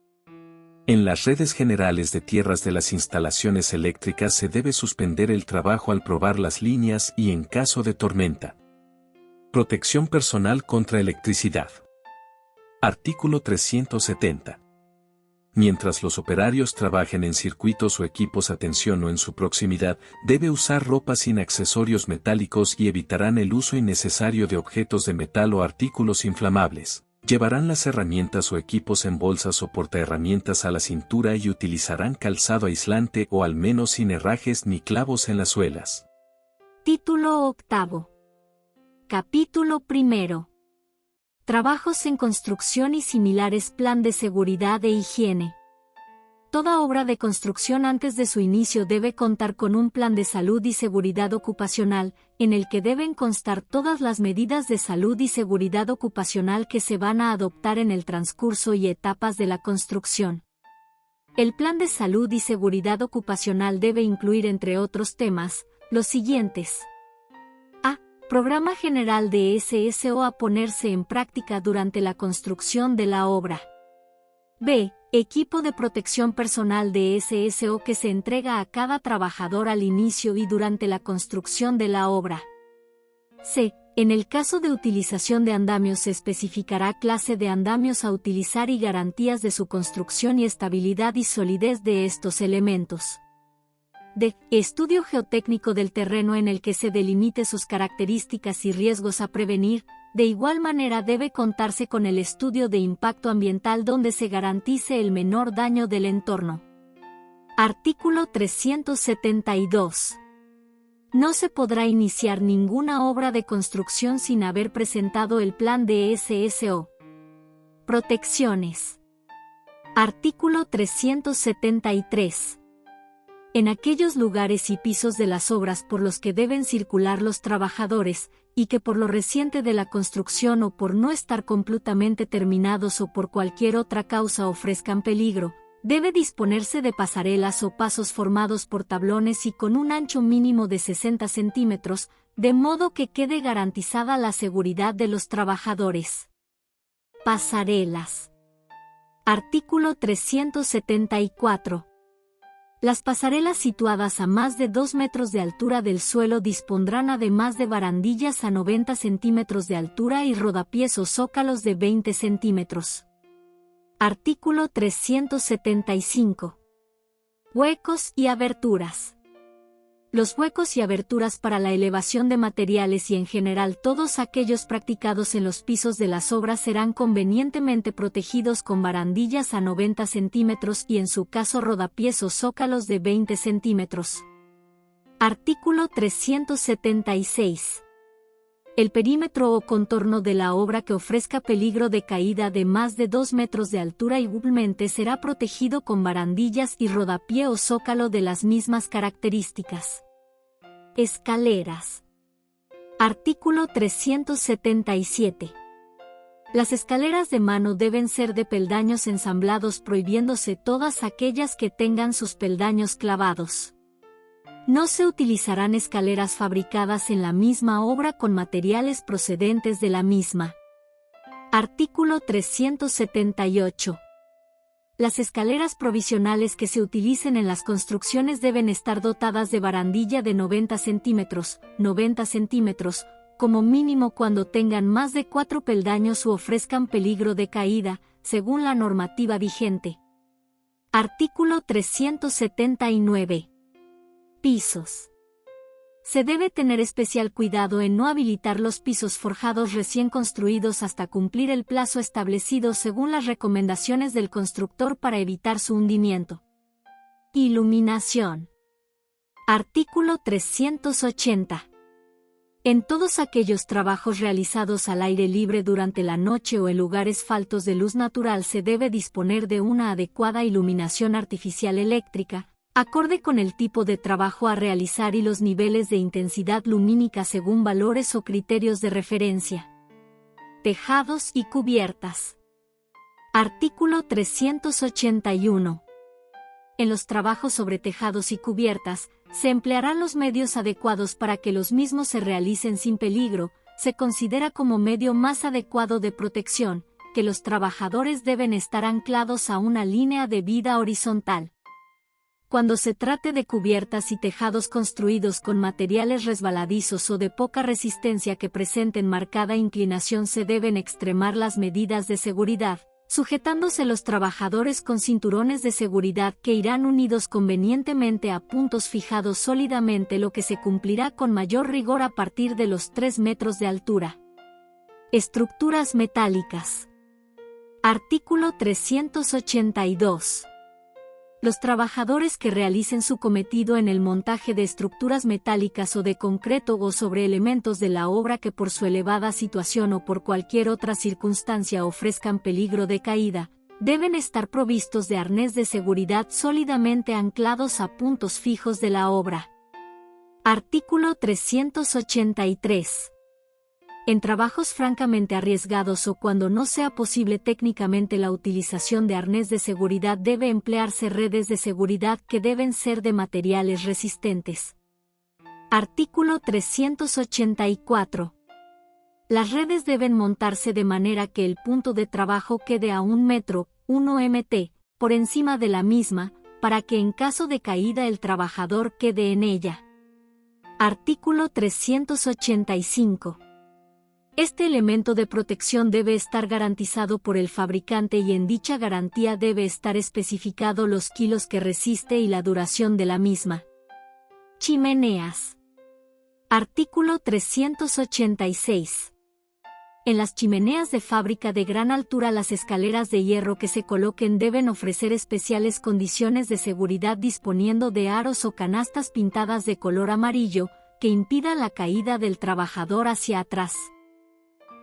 En las redes generales de tierras de las instalaciones eléctricas se debe suspender el trabajo al probar las líneas y en caso de tormenta. Protección personal contra electricidad. Artículo 370. Mientras los operarios trabajen en circuitos o equipos a tensión o en su proximidad, debe usar ropa sin accesorios metálicos y evitarán el uso innecesario de objetos de metal o artículos inflamables. Llevarán las herramientas o equipos en bolsas o portaherramientas a la cintura y utilizarán calzado aislante o al menos sin herrajes ni clavos en las suelas. Título octavo. Capítulo primero. Trabajos en construcción y similares. Plan de seguridad e higiene. Toda obra de construcción antes de su inicio debe contar con un plan de salud y seguridad ocupacional, en el que deben constar todas las medidas de salud y seguridad ocupacional que se van a adoptar en el transcurso y etapas de la construcción. El plan de salud y seguridad ocupacional debe incluir, entre otros temas, los siguientes. A. Programa general de SSO a ponerse en práctica durante la construcción de la obra. B. Equipo de protección personal de SSO que se entrega a cada trabajador al inicio y durante la construcción de la obra. C. En el caso de utilización de andamios se especificará clase de andamios a utilizar y garantías de su construcción y estabilidad y solidez de estos elementos. D. Estudio geotécnico del terreno en el que se delimite sus características y riesgos a prevenir. De igual manera debe contarse con el estudio de impacto ambiental donde se garantice el menor daño del entorno. Artículo 372. No se podrá iniciar ninguna obra de construcción sin haber presentado el plan de SSO. Protecciones. Artículo 373. En aquellos lugares y pisos de las obras por los que deben circular los trabajadores, y que por lo reciente de la construcción o por no estar completamente terminados o por cualquier otra causa ofrezcan peligro, debe disponerse de pasarelas o pasos formados por tablones y con un ancho mínimo de 60 centímetros, de modo que quede garantizada la seguridad de los trabajadores. Pasarelas. Artículo 374. Las pasarelas situadas a más de 2 metros de altura del suelo dispondrán además de barandillas a 90 centímetros de altura y rodapiés o zócalos de 20 centímetros. Artículo 375. Huecos y aberturas. Los huecos y aberturas para la elevación de materiales y en general todos aquellos practicados en los pisos de las obras serán convenientemente protegidos con barandillas a 90 centímetros y en su caso rodapiés o zócalos de 20 centímetros. Artículo 376. El perímetro o contorno de la obra que ofrezca peligro de caída de más de 2 metros de altura igualmente será protegido con barandillas y rodapié o zócalo de las mismas características. Escaleras. Artículo 377. Las escaleras de mano deben ser de peldaños ensamblados prohibiéndose todas aquellas que tengan sus peldaños clavados. No se utilizarán escaleras fabricadas en la misma obra con materiales procedentes de la misma. Artículo 378. Las escaleras provisionales que se utilicen en las construcciones deben estar dotadas de barandilla de 90 centímetros, como mínimo cuando tengan más de 4 peldaños u ofrezcan peligro de caída, según la normativa vigente. Artículo 379. Pisos. Se debe tener especial cuidado en no habilitar los pisos forjados recién construidos hasta cumplir el plazo establecido según las recomendaciones del constructor para evitar su hundimiento. Iluminación. Artículo 380. En todos aquellos trabajos realizados al aire libre durante la noche o en lugares faltos de luz natural se debe disponer de una adecuada iluminación artificial eléctrica, acorde con el tipo de trabajo a realizar y los niveles de intensidad lumínica según valores o criterios de referencia. Tejados y cubiertas. Artículo 381. En los trabajos sobre tejados y cubiertas, se emplearán los medios adecuados para que los mismos se realicen sin peligro. Se considera como medio más adecuado de protección, que los trabajadores deben estar anclados a una línea de vida horizontal. Cuando se trate de cubiertas y tejados construidos con materiales resbaladizos o de poca resistencia que presenten marcada inclinación se deben extremar las medidas de seguridad, sujetándose los trabajadores con cinturones de seguridad que irán unidos convenientemente a puntos fijados sólidamente, lo que se cumplirá con mayor rigor a partir de los 3 metros de altura. Estructuras metálicas. Artículo 382. Los trabajadores que realicen su cometido en el montaje de estructuras metálicas o de concreto o sobre elementos de la obra que por su elevada situación o por cualquier otra circunstancia ofrezcan peligro de caída, deben estar provistos de arnés de seguridad sólidamente anclados a puntos fijos de la obra. Artículo 383. En trabajos francamente arriesgados o cuando no sea posible técnicamente la utilización de arnés de seguridad debe emplearse redes de seguridad que deben ser de materiales resistentes. Artículo 384. Las redes deben montarse de manera que el punto de trabajo quede a 1 metro, 1 mt, por encima de la misma, para que en caso de caída el trabajador quede en ella. Artículo 385. Este elemento de protección debe estar garantizado por el fabricante y en dicha garantía debe estar especificado los kilos que resiste y la duración de la misma. Chimeneas. Artículo 386. En las chimeneas de fábrica de gran altura las escaleras de hierro que se coloquen deben ofrecer especiales condiciones de seguridad disponiendo de aros o canastas pintadas de color amarillo, que impida la caída del trabajador hacia atrás.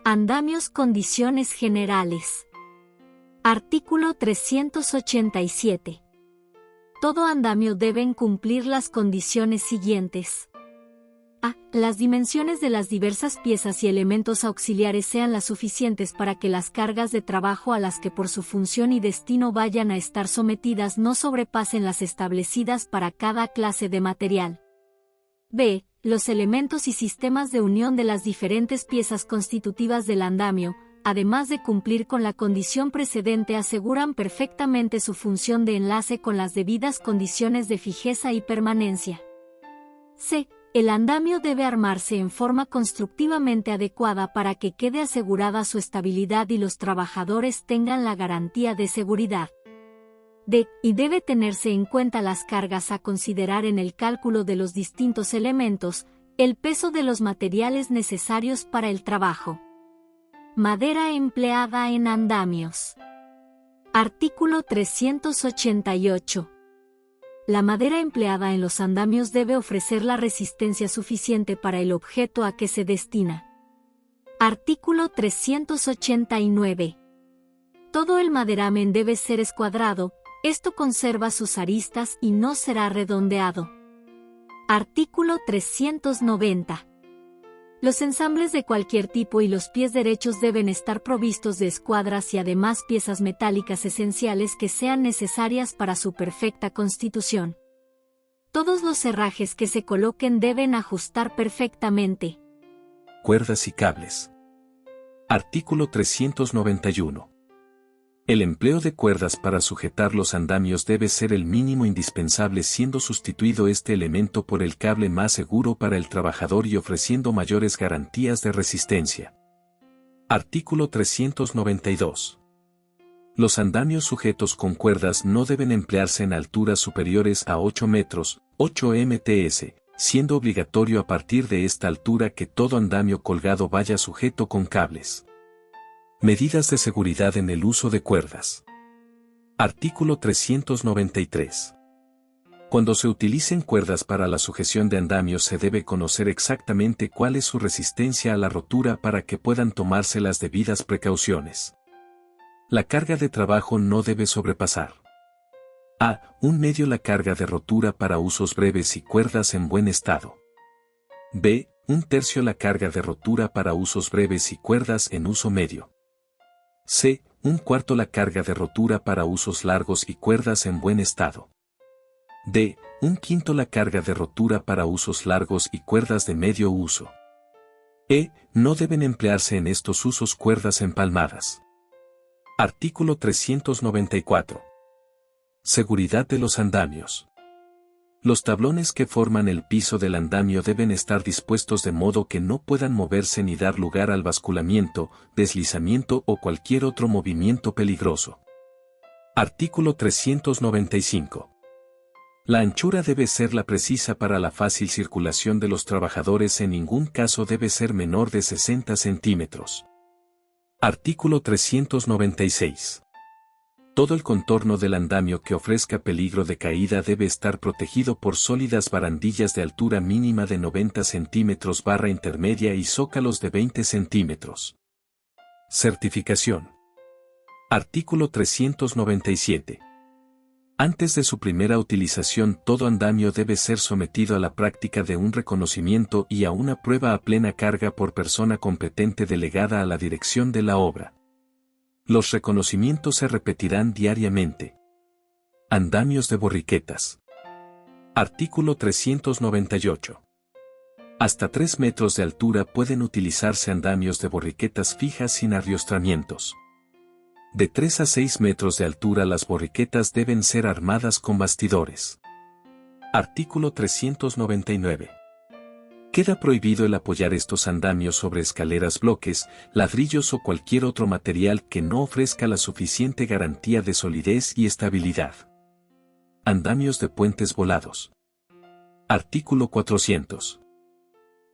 Andamios. Condiciones generales. Artículo 387. Todo andamio deben cumplir las condiciones siguientes. A. Las dimensiones de las diversas piezas y elementos auxiliares sean las suficientes para que las cargas de trabajo a las que por su función y destino vayan a estar sometidas no sobrepasen las establecidas para cada clase de material. B. Los elementos y sistemas de unión de las diferentes piezas constitutivas del andamio, además de cumplir con la condición precedente, aseguran perfectamente su función de enlace con las debidas condiciones de fijeza y permanencia. C. El andamio debe armarse en forma constructivamente adecuada para que quede asegurada su estabilidad y los trabajadores tengan la garantía de seguridad. D. Y debe tenerse en cuenta las cargas a considerar en el cálculo de los distintos elementos, el peso de los materiales necesarios para el trabajo. Madera empleada en andamios. Artículo 388. La madera empleada en los andamios debe ofrecer la resistencia suficiente para el objeto a que se destina. Artículo 389. Todo el maderamen debe ser escuadrado. Esto conserva sus aristas y no será redondeado. Artículo 390. Los ensambles de cualquier tipo y los pies derechos deben estar provistos de escuadras y además piezas metálicas esenciales que sean necesarias para su perfecta constitución. Todos los herrajes que se coloquen deben ajustar perfectamente. Cuerdas y cables. Artículo 391. El empleo de cuerdas para sujetar los andamios debe ser el mínimo indispensable, siendo sustituido este elemento por el cable más seguro para el trabajador y ofreciendo mayores garantías de resistencia. Artículo 392. Los andamios sujetos con cuerdas no deben emplearse en alturas superiores a 8 metros, 8 mts, siendo obligatorio a partir de esta altura que todo andamio colgado vaya sujeto con cables. Medidas de seguridad en el uso de cuerdas. Artículo 393. Cuando se utilicen cuerdas para la sujeción de andamios se debe conocer exactamente cuál es su resistencia a la rotura para que puedan tomarse las debidas precauciones. La carga de trabajo no debe sobrepasar a. 1 medio la carga de rotura para usos breves y cuerdas en buen estado. b. 1/3 la carga de rotura para usos breves y cuerdas en uso medio. c. 1/4 la carga de rotura para usos largos y cuerdas en buen estado. d. 1/5 la carga de rotura para usos largos y cuerdas de medio uso. e. No deben emplearse en estos usos cuerdas empalmadas. Artículo 394. Seguridad de los andamios. Los tablones que forman el piso del andamio deben estar dispuestos de modo que no puedan moverse ni dar lugar al basculamiento, deslizamiento o cualquier otro movimiento peligroso. Artículo 395. La anchura debe ser la precisa para la fácil circulación de los trabajadores, en ningún caso debe ser menor de 60 centímetros. Artículo 396. Todo el contorno del andamio que ofrezca peligro de caída debe estar protegido por sólidas barandillas de altura mínima de 90 centímetros barra intermedia y zócalos de 20 centímetros. Certificación. Artículo 397. Antes de su primera utilización, todo andamio debe ser sometido a la práctica de un reconocimiento y a una prueba a plena carga por persona competente delegada a la dirección de la obra. Los reconocimientos se repetirán diariamente. Andamios de borriquetas. Artículo 398. Hasta 3 metros de altura pueden utilizarse andamios de borriquetas fijas sin arriostramientos. De 3 a 6 metros de altura las borriquetas deben ser armadas con bastidores. Artículo 399. Queda prohibido el apoyar estos andamios sobre escaleras, bloques, ladrillos o cualquier otro material que no ofrezca la suficiente garantía de solidez y estabilidad. Andamios de puentes volados. Artículo 400.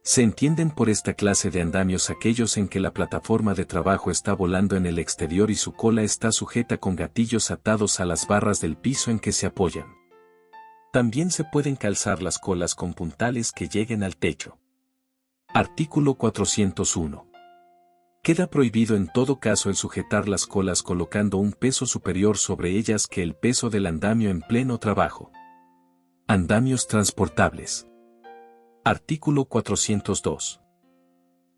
Se entienden por esta clase de andamios aquellos en que la plataforma de trabajo está volando en el exterior y su cola está sujeta con gatillos atados a las barras del piso en que se apoyan. También se pueden calzar las colas con puntales que lleguen al techo. Artículo 401. Queda prohibido en todo caso el sujetar las colas colocando un peso superior sobre ellas que el peso del andamio en pleno trabajo. Andamios transportables. Artículo 402.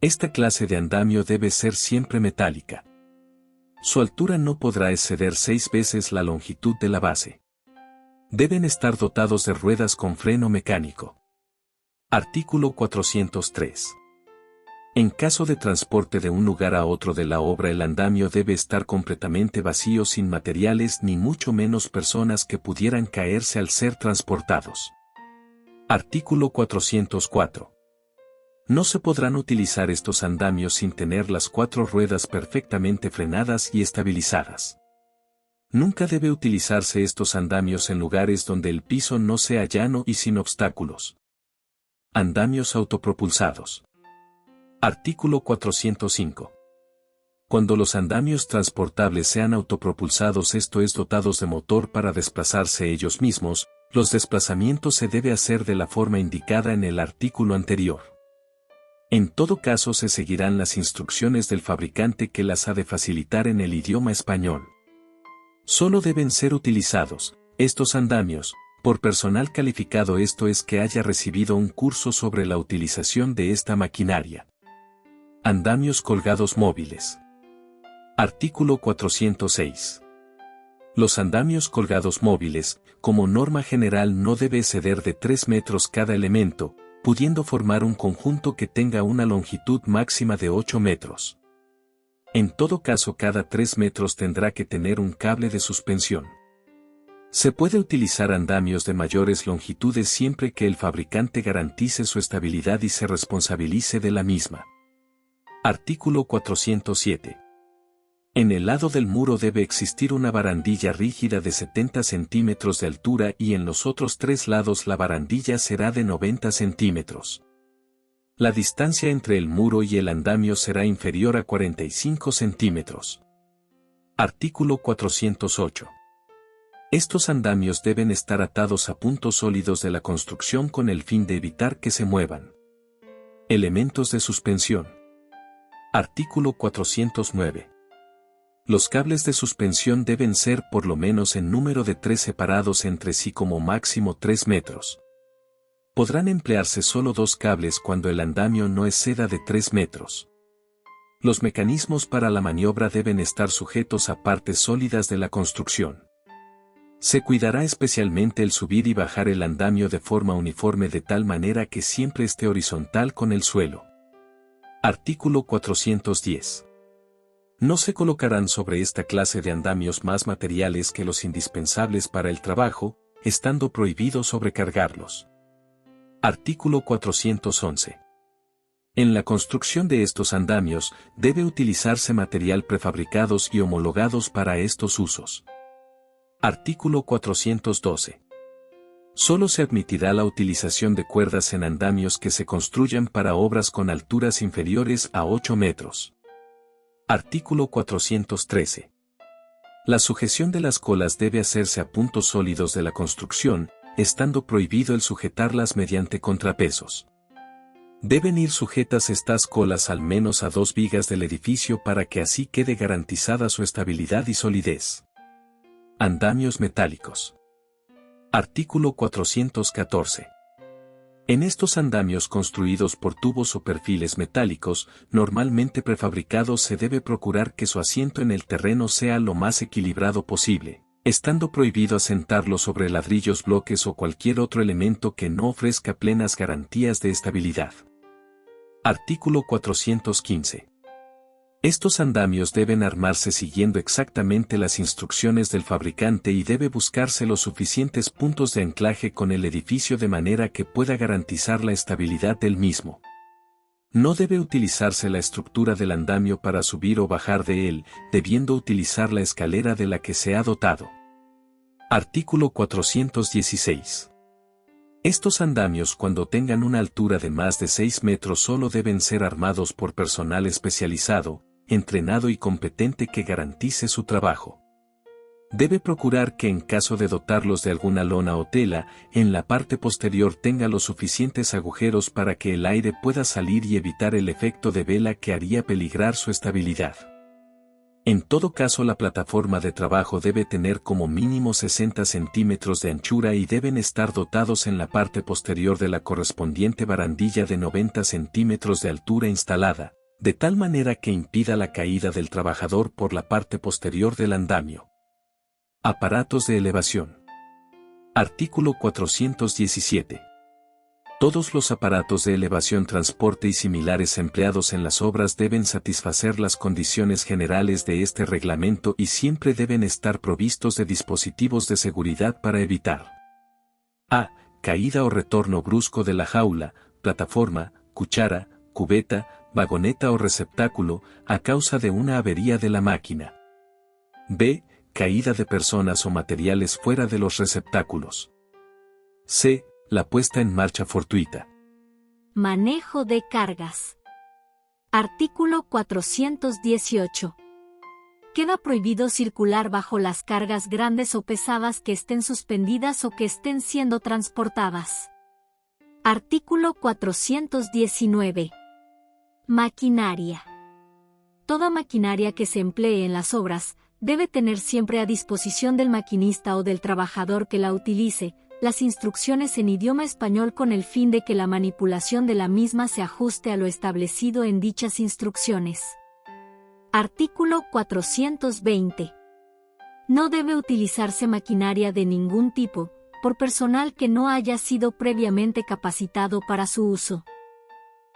Esta clase de andamio debe ser siempre metálica. Su altura no podrá exceder 6 veces la longitud de la base. Deben estar dotados de ruedas con freno mecánico. Artículo 403. En caso de transporte de un lugar a otro de la obra, el andamio debe estar completamente vacío, sin materiales ni mucho menos personas que pudieran caerse al ser transportados. Artículo 404. No se podrán utilizar estos andamios sin tener las 4 ruedas perfectamente frenadas y estabilizadas. Nunca debe utilizarse estos andamios en lugares donde el piso no sea llano y sin obstáculos. Andamios autopropulsados. Artículo 405. Cuando los andamios transportables sean autopropulsados, esto es, dotados de motor para desplazarse ellos mismos, los desplazamientos se debe hacer de la forma indicada en el artículo anterior. En todo caso se seguirán las instrucciones del fabricante, que las ha de facilitar en el idioma español. Solo deben ser utilizados estos andamios por personal calificado, esto es, que haya recibido un curso sobre la utilización de esta maquinaria. Andamios colgados móviles. Artículo 406. Los andamios colgados móviles, como norma general, no debe exceder de 3 metros cada elemento, pudiendo formar un conjunto que tenga una longitud máxima de 8 metros. En todo caso, cada 3 metros tendrá que tener un cable de suspensión. Se puede utilizar andamios de mayores longitudes siempre que el fabricante garantice su estabilidad y se responsabilice de la misma. Artículo 407. En el lado del muro debe existir una barandilla rígida de 70 centímetros de altura y en los otros 3 lados la barandilla será de 90 centímetros. La distancia entre el muro y el andamio será inferior a 45 centímetros. Artículo 408. Estos andamios deben estar atados a puntos sólidos de la construcción con el fin de evitar que se muevan. Elementos de suspensión. Artículo 409. Los cables de suspensión deben ser por lo menos en número de 3 separados entre sí como máximo 3 metros. Podrán emplearse solo 2 cables cuando el andamio no exceda de 3 metros. Los mecanismos para la maniobra deben estar sujetos a partes sólidas de la construcción. Se cuidará especialmente el subir y bajar el andamio de forma uniforme de tal manera que siempre esté horizontal con el suelo. Artículo 410. No se colocarán sobre esta clase de andamios más materiales que los indispensables para el trabajo, estando prohibido sobrecargarlos. Artículo 411. En la construcción de estos andamios, debe utilizarse material prefabricados y homologados para estos usos. Artículo 412. Solo se admitirá la utilización de cuerdas en andamios que se construyan para obras con alturas inferiores a 8 metros. Artículo 413. La sujeción de las colas debe hacerse a puntos sólidos de la construcción, estando prohibido el sujetarlas mediante contrapesos. Deben ir sujetas estas colas al menos a 2 vigas del edificio para que así quede garantizada su estabilidad y solidez. Andamios metálicos. Artículo 414. En estos andamios construidos por tubos o perfiles metálicos, normalmente prefabricados, se debe procurar que su asiento en el terreno sea lo más equilibrado posible, estando prohibido asentarlo sobre ladrillos, bloques o cualquier otro elemento que no ofrezca plenas garantías de estabilidad. Artículo 415. Estos andamios deben armarse siguiendo exactamente las instrucciones del fabricante y debe buscarse los suficientes puntos de anclaje con el edificio de manera que pueda garantizar la estabilidad del mismo. No debe utilizarse la estructura del andamio para subir o bajar de él, debiendo utilizar la escalera de la que se ha dotado. Artículo 416. Estos andamios, cuando tengan una altura de más de 6 metros, solo deben ser armados por personal especializado, entrenado y competente que garantice su trabajo. Debe procurar que en caso de dotarlos de alguna lona o tela, en la parte posterior tenga los suficientes agujeros para que el aire pueda salir y evitar el efecto de vela que haría peligrar su estabilidad. En todo caso, la plataforma de trabajo debe tener como mínimo 60 centímetros de anchura y deben estar dotados en la parte posterior de la correspondiente barandilla de 90 centímetros de altura instalada, de tal manera que impida la caída del trabajador por la parte posterior del andamio. Aparatos de elevación. Artículo 417. Todos los aparatos de elevación, transporte y similares empleados en las obras deben satisfacer las condiciones generales de este reglamento y siempre deben estar provistos de dispositivos de seguridad para evitar a. Caída o retorno brusco de la jaula, plataforma, cuchara, cubeta, vagoneta o receptáculo, a causa de una avería de la máquina. B. Caída de personas o materiales fuera de los receptáculos. C. La puesta en marcha fortuita. Manejo de cargas. Artículo 418. Queda prohibido circular bajo las cargas grandes o pesadas que estén suspendidas o que estén siendo transportadas. Artículo 419. Maquinaria. Toda maquinaria que se emplee en las obras debe tener siempre a disposición del maquinista o del trabajador que la utilice las instrucciones en idioma español con el fin de que la manipulación de la misma se ajuste a lo establecido en dichas instrucciones. Artículo 420. No debe utilizarse maquinaria de ningún tipo, por personal que no haya sido previamente capacitado para su uso.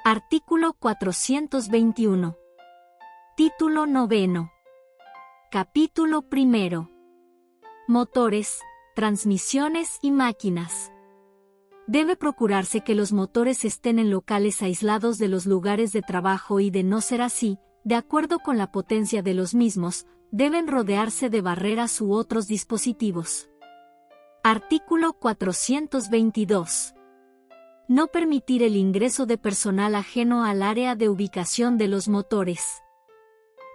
Artículo 421. Título 9. Capítulo 1. Motores, transmisiones y máquinas. Debe procurarse que los motores estén en locales aislados de los lugares de trabajo y, de no ser así, de acuerdo con la potencia de los mismos, deben rodearse de barreras u otros dispositivos. Artículo 422. No permitir el ingreso de personal ajeno al área de ubicación de los motores.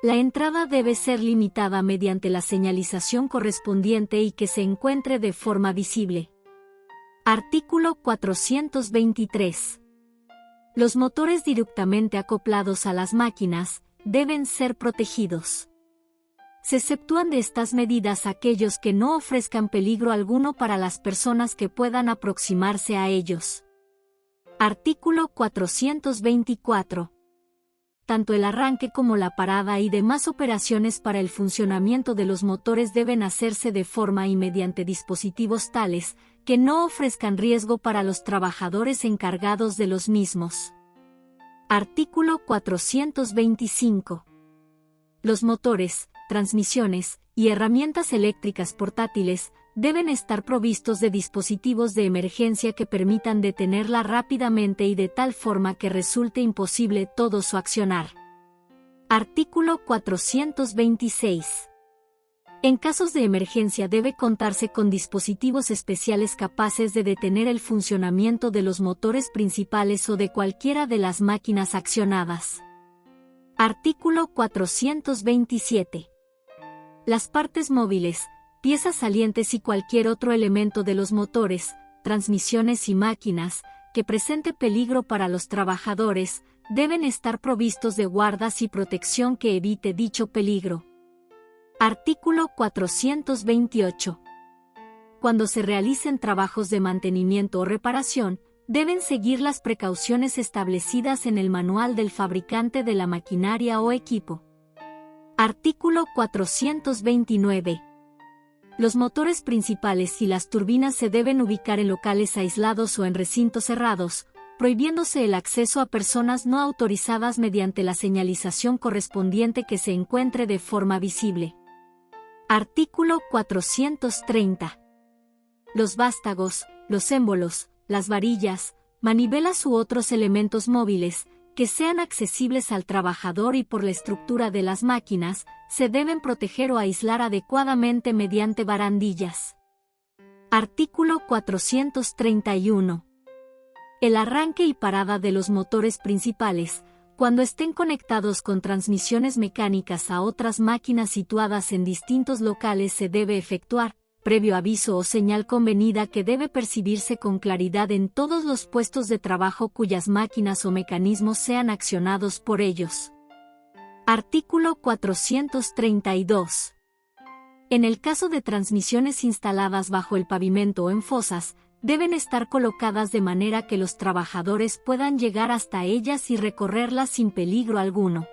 La entrada debe ser limitada mediante la señalización correspondiente y que se encuentre de forma visible. Artículo 423. Los motores directamente acoplados a las máquinas deben ser protegidos. Se exceptúan de estas medidas aquellos que no ofrezcan peligro alguno para las personas que puedan aproximarse a ellos. Artículo 424. Tanto el arranque como la parada y demás operaciones para el funcionamiento de los motores deben hacerse de forma y mediante dispositivos tales que no ofrezcan riesgo para los trabajadores encargados de los mismos. Artículo 425. Los motores, transmisiones y herramientas eléctricas portátiles deben estar provistos de dispositivos de emergencia que permitan detenerla rápidamente y de tal forma que resulte imposible todo su accionar. Artículo 426. En casos de emergencia debe contarse con dispositivos especiales capaces de detener el funcionamiento de los motores principales o de cualquiera de las máquinas accionadas. Artículo 427. Las partes móviles, piezas salientes y cualquier otro elemento de los motores, transmisiones y máquinas, que presente peligro para los trabajadores, deben estar provistos de guardas y protección que evite dicho peligro. Artículo 428. Cuando se realicen trabajos de mantenimiento o reparación, deben seguir las precauciones establecidas en el manual del fabricante de la maquinaria o equipo. Artículo 429. Los motores principales y las turbinas se deben ubicar en locales aislados o en recintos cerrados, prohibiéndose el acceso a personas no autorizadas mediante la señalización correspondiente que se encuentre de forma visible. Artículo 430. Los vástagos, los émbolos, las varillas, manivelas u otros elementos móviles, que sean accesibles al trabajador y por la estructura de las máquinas, se deben proteger o aislar adecuadamente mediante barandillas. Artículo 431. El arranque y parada de los motores principales, cuando estén conectados con transmisiones mecánicas a otras máquinas situadas en distintos locales, se debe efectuar, previo aviso o señal convenida que debe percibirse con claridad en todos los puestos de trabajo cuyas máquinas o mecanismos sean accionados por ellos. Artículo 432. En el caso de transmisiones instaladas bajo el pavimento o en fosas, deben estar colocadas de manera que los trabajadores puedan llegar hasta ellas y recorrerlas sin peligro alguno.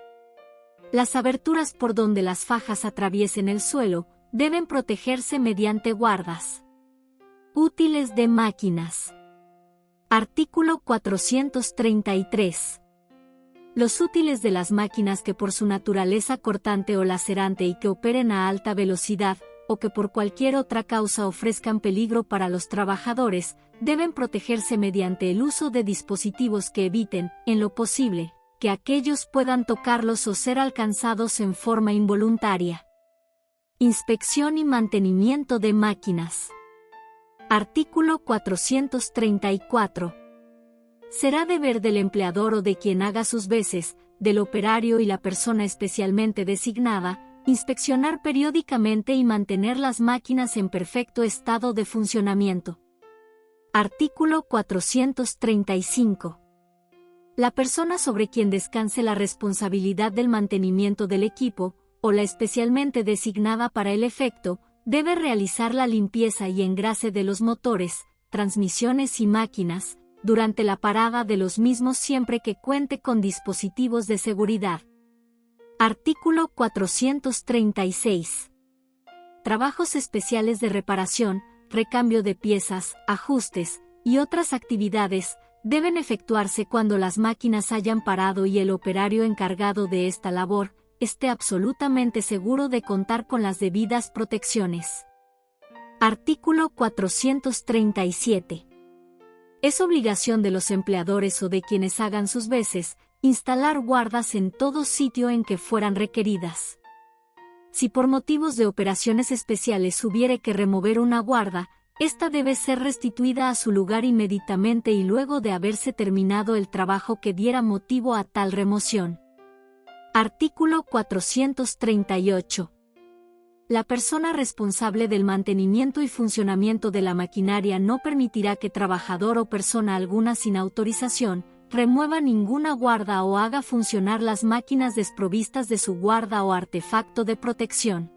Las aberturas por donde las fajas atraviesen el suelo deben protegerse mediante guardas. Útiles de máquinas. Artículo 433. Los útiles de las máquinas que por su naturaleza cortante o lacerante y que operen a alta velocidad, o que por cualquier otra causa ofrezcan peligro para los trabajadores, deben protegerse mediante el uso de dispositivos que eviten, en lo posible, que aquellos puedan tocarlos o ser alcanzados en forma involuntaria. Inspección y mantenimiento de máquinas. Artículo 434. Será deber del empleador o de quien haga sus veces, del operario y la persona especialmente designada, inspeccionar periódicamente y mantener las máquinas en perfecto estado de funcionamiento. Artículo 435. La persona sobre quien descanse la responsabilidad del mantenimiento del equipo, o la especialmente designada para el efecto, debe realizar la limpieza y engrase de los motores, transmisiones y máquinas, durante la parada de los mismos siempre que cuente con dispositivos de seguridad. Artículo 436. Trabajos especiales de reparación, recambio de piezas, ajustes, y otras actividades, deben efectuarse cuando las máquinas hayan parado y el operario encargado de esta labor, esté absolutamente seguro de contar con las debidas protecciones. Artículo 437. Es obligación de los empleadores o de quienes hagan sus veces, instalar guardas en todo sitio en que fueran requeridas. Si por motivos de operaciones especiales hubiere que remover una guarda, esta debe ser restituida a su lugar inmediatamente y luego de haberse terminado el trabajo que diera motivo a tal remoción. Artículo 438. La persona responsable del mantenimiento y funcionamiento de la maquinaria no permitirá que trabajador o persona alguna sin autorización remueva ninguna guarda o haga funcionar las máquinas desprovistas de su guarda o artefacto de protección.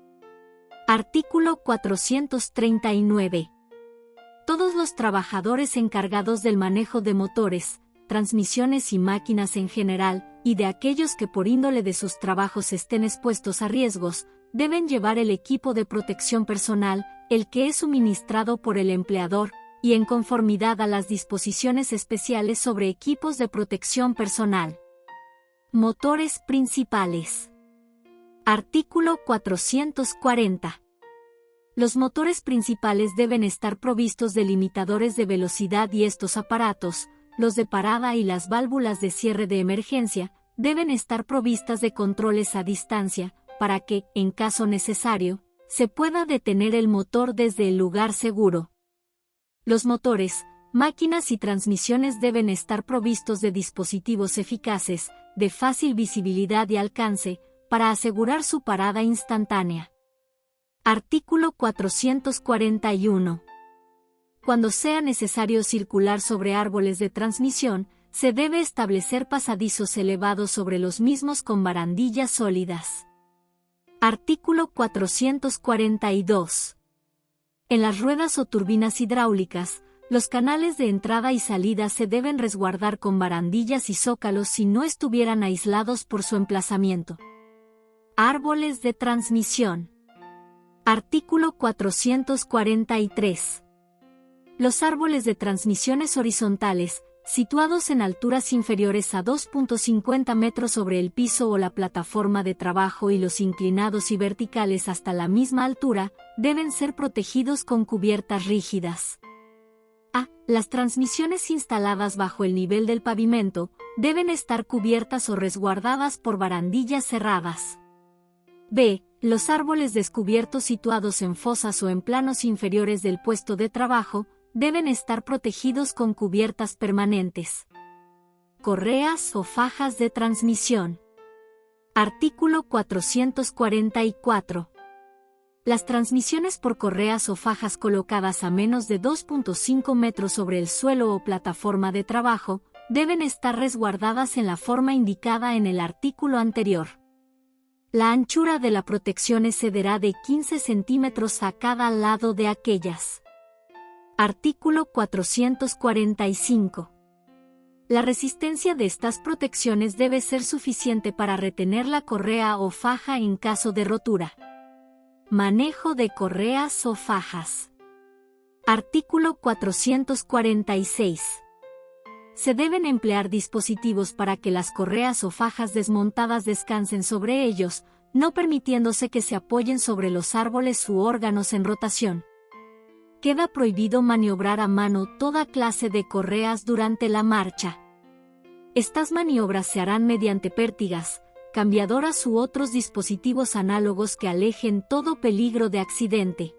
Artículo 439. Todos los trabajadores encargados del manejo de motores, transmisiones y máquinas en general, y de aquellos que por índole de sus trabajos estén expuestos a riesgos, deben llevar el equipo de protección personal, el que es suministrado por el empleador, y en conformidad a las disposiciones especiales sobre equipos de protección personal. Motores principales. Artículo 440. Los motores principales deben estar provistos de limitadores de velocidad y estos aparatos, los de parada y las válvulas de cierre de emergencia, deben estar provistas de controles a distancia, para que, en caso necesario, se pueda detener el motor desde el lugar seguro. Los motores, máquinas y transmisiones deben estar provistos de dispositivos eficaces, de fácil visibilidad y alcance, para asegurar su parada instantánea. Artículo 441. Cuando sea necesario circular sobre árboles de transmisión, se debe establecer pasadizos elevados sobre los mismos con barandillas sólidas. Artículo 442. En las ruedas o turbinas hidráulicas, los canales de entrada y salida se deben resguardar con barandillas y zócalos si no estuvieran aislados por su emplazamiento. Árboles de transmisión. Artículo 443. Los árboles de transmisiones horizontales, situados en alturas inferiores a 2.50 metros sobre el piso o la plataforma de trabajo y los inclinados y verticales hasta la misma altura, deben ser protegidos con cubiertas rígidas. A. Las transmisiones instaladas bajo el nivel del pavimento deben estar cubiertas o resguardadas por barandillas cerradas. B. Los árboles descubiertos situados en fosas o en planos inferiores del puesto de trabajo deben estar protegidos con cubiertas permanentes. Correas o fajas de transmisión. Artículo 444. Las transmisiones por correas o fajas colocadas a menos de 2.5 metros sobre el suelo o plataforma de trabajo deben estar resguardadas en la forma indicada en el artículo anterior. La anchura de la protección excederá de 15 centímetros a cada lado de aquellas. Artículo 445. La resistencia de estas protecciones debe ser suficiente para retener la correa o faja en caso de rotura. Manejo de correas o fajas. Artículo 446. Se deben emplear dispositivos para que las correas o fajas desmontadas descansen sobre ellos, no permitiéndose que se apoyen sobre los árboles u órganos en rotación. Queda prohibido maniobrar a mano toda clase de correas durante la marcha. Estas maniobras se harán mediante pértigas, cambiadoras u otros dispositivos análogos que alejen todo peligro de accidente.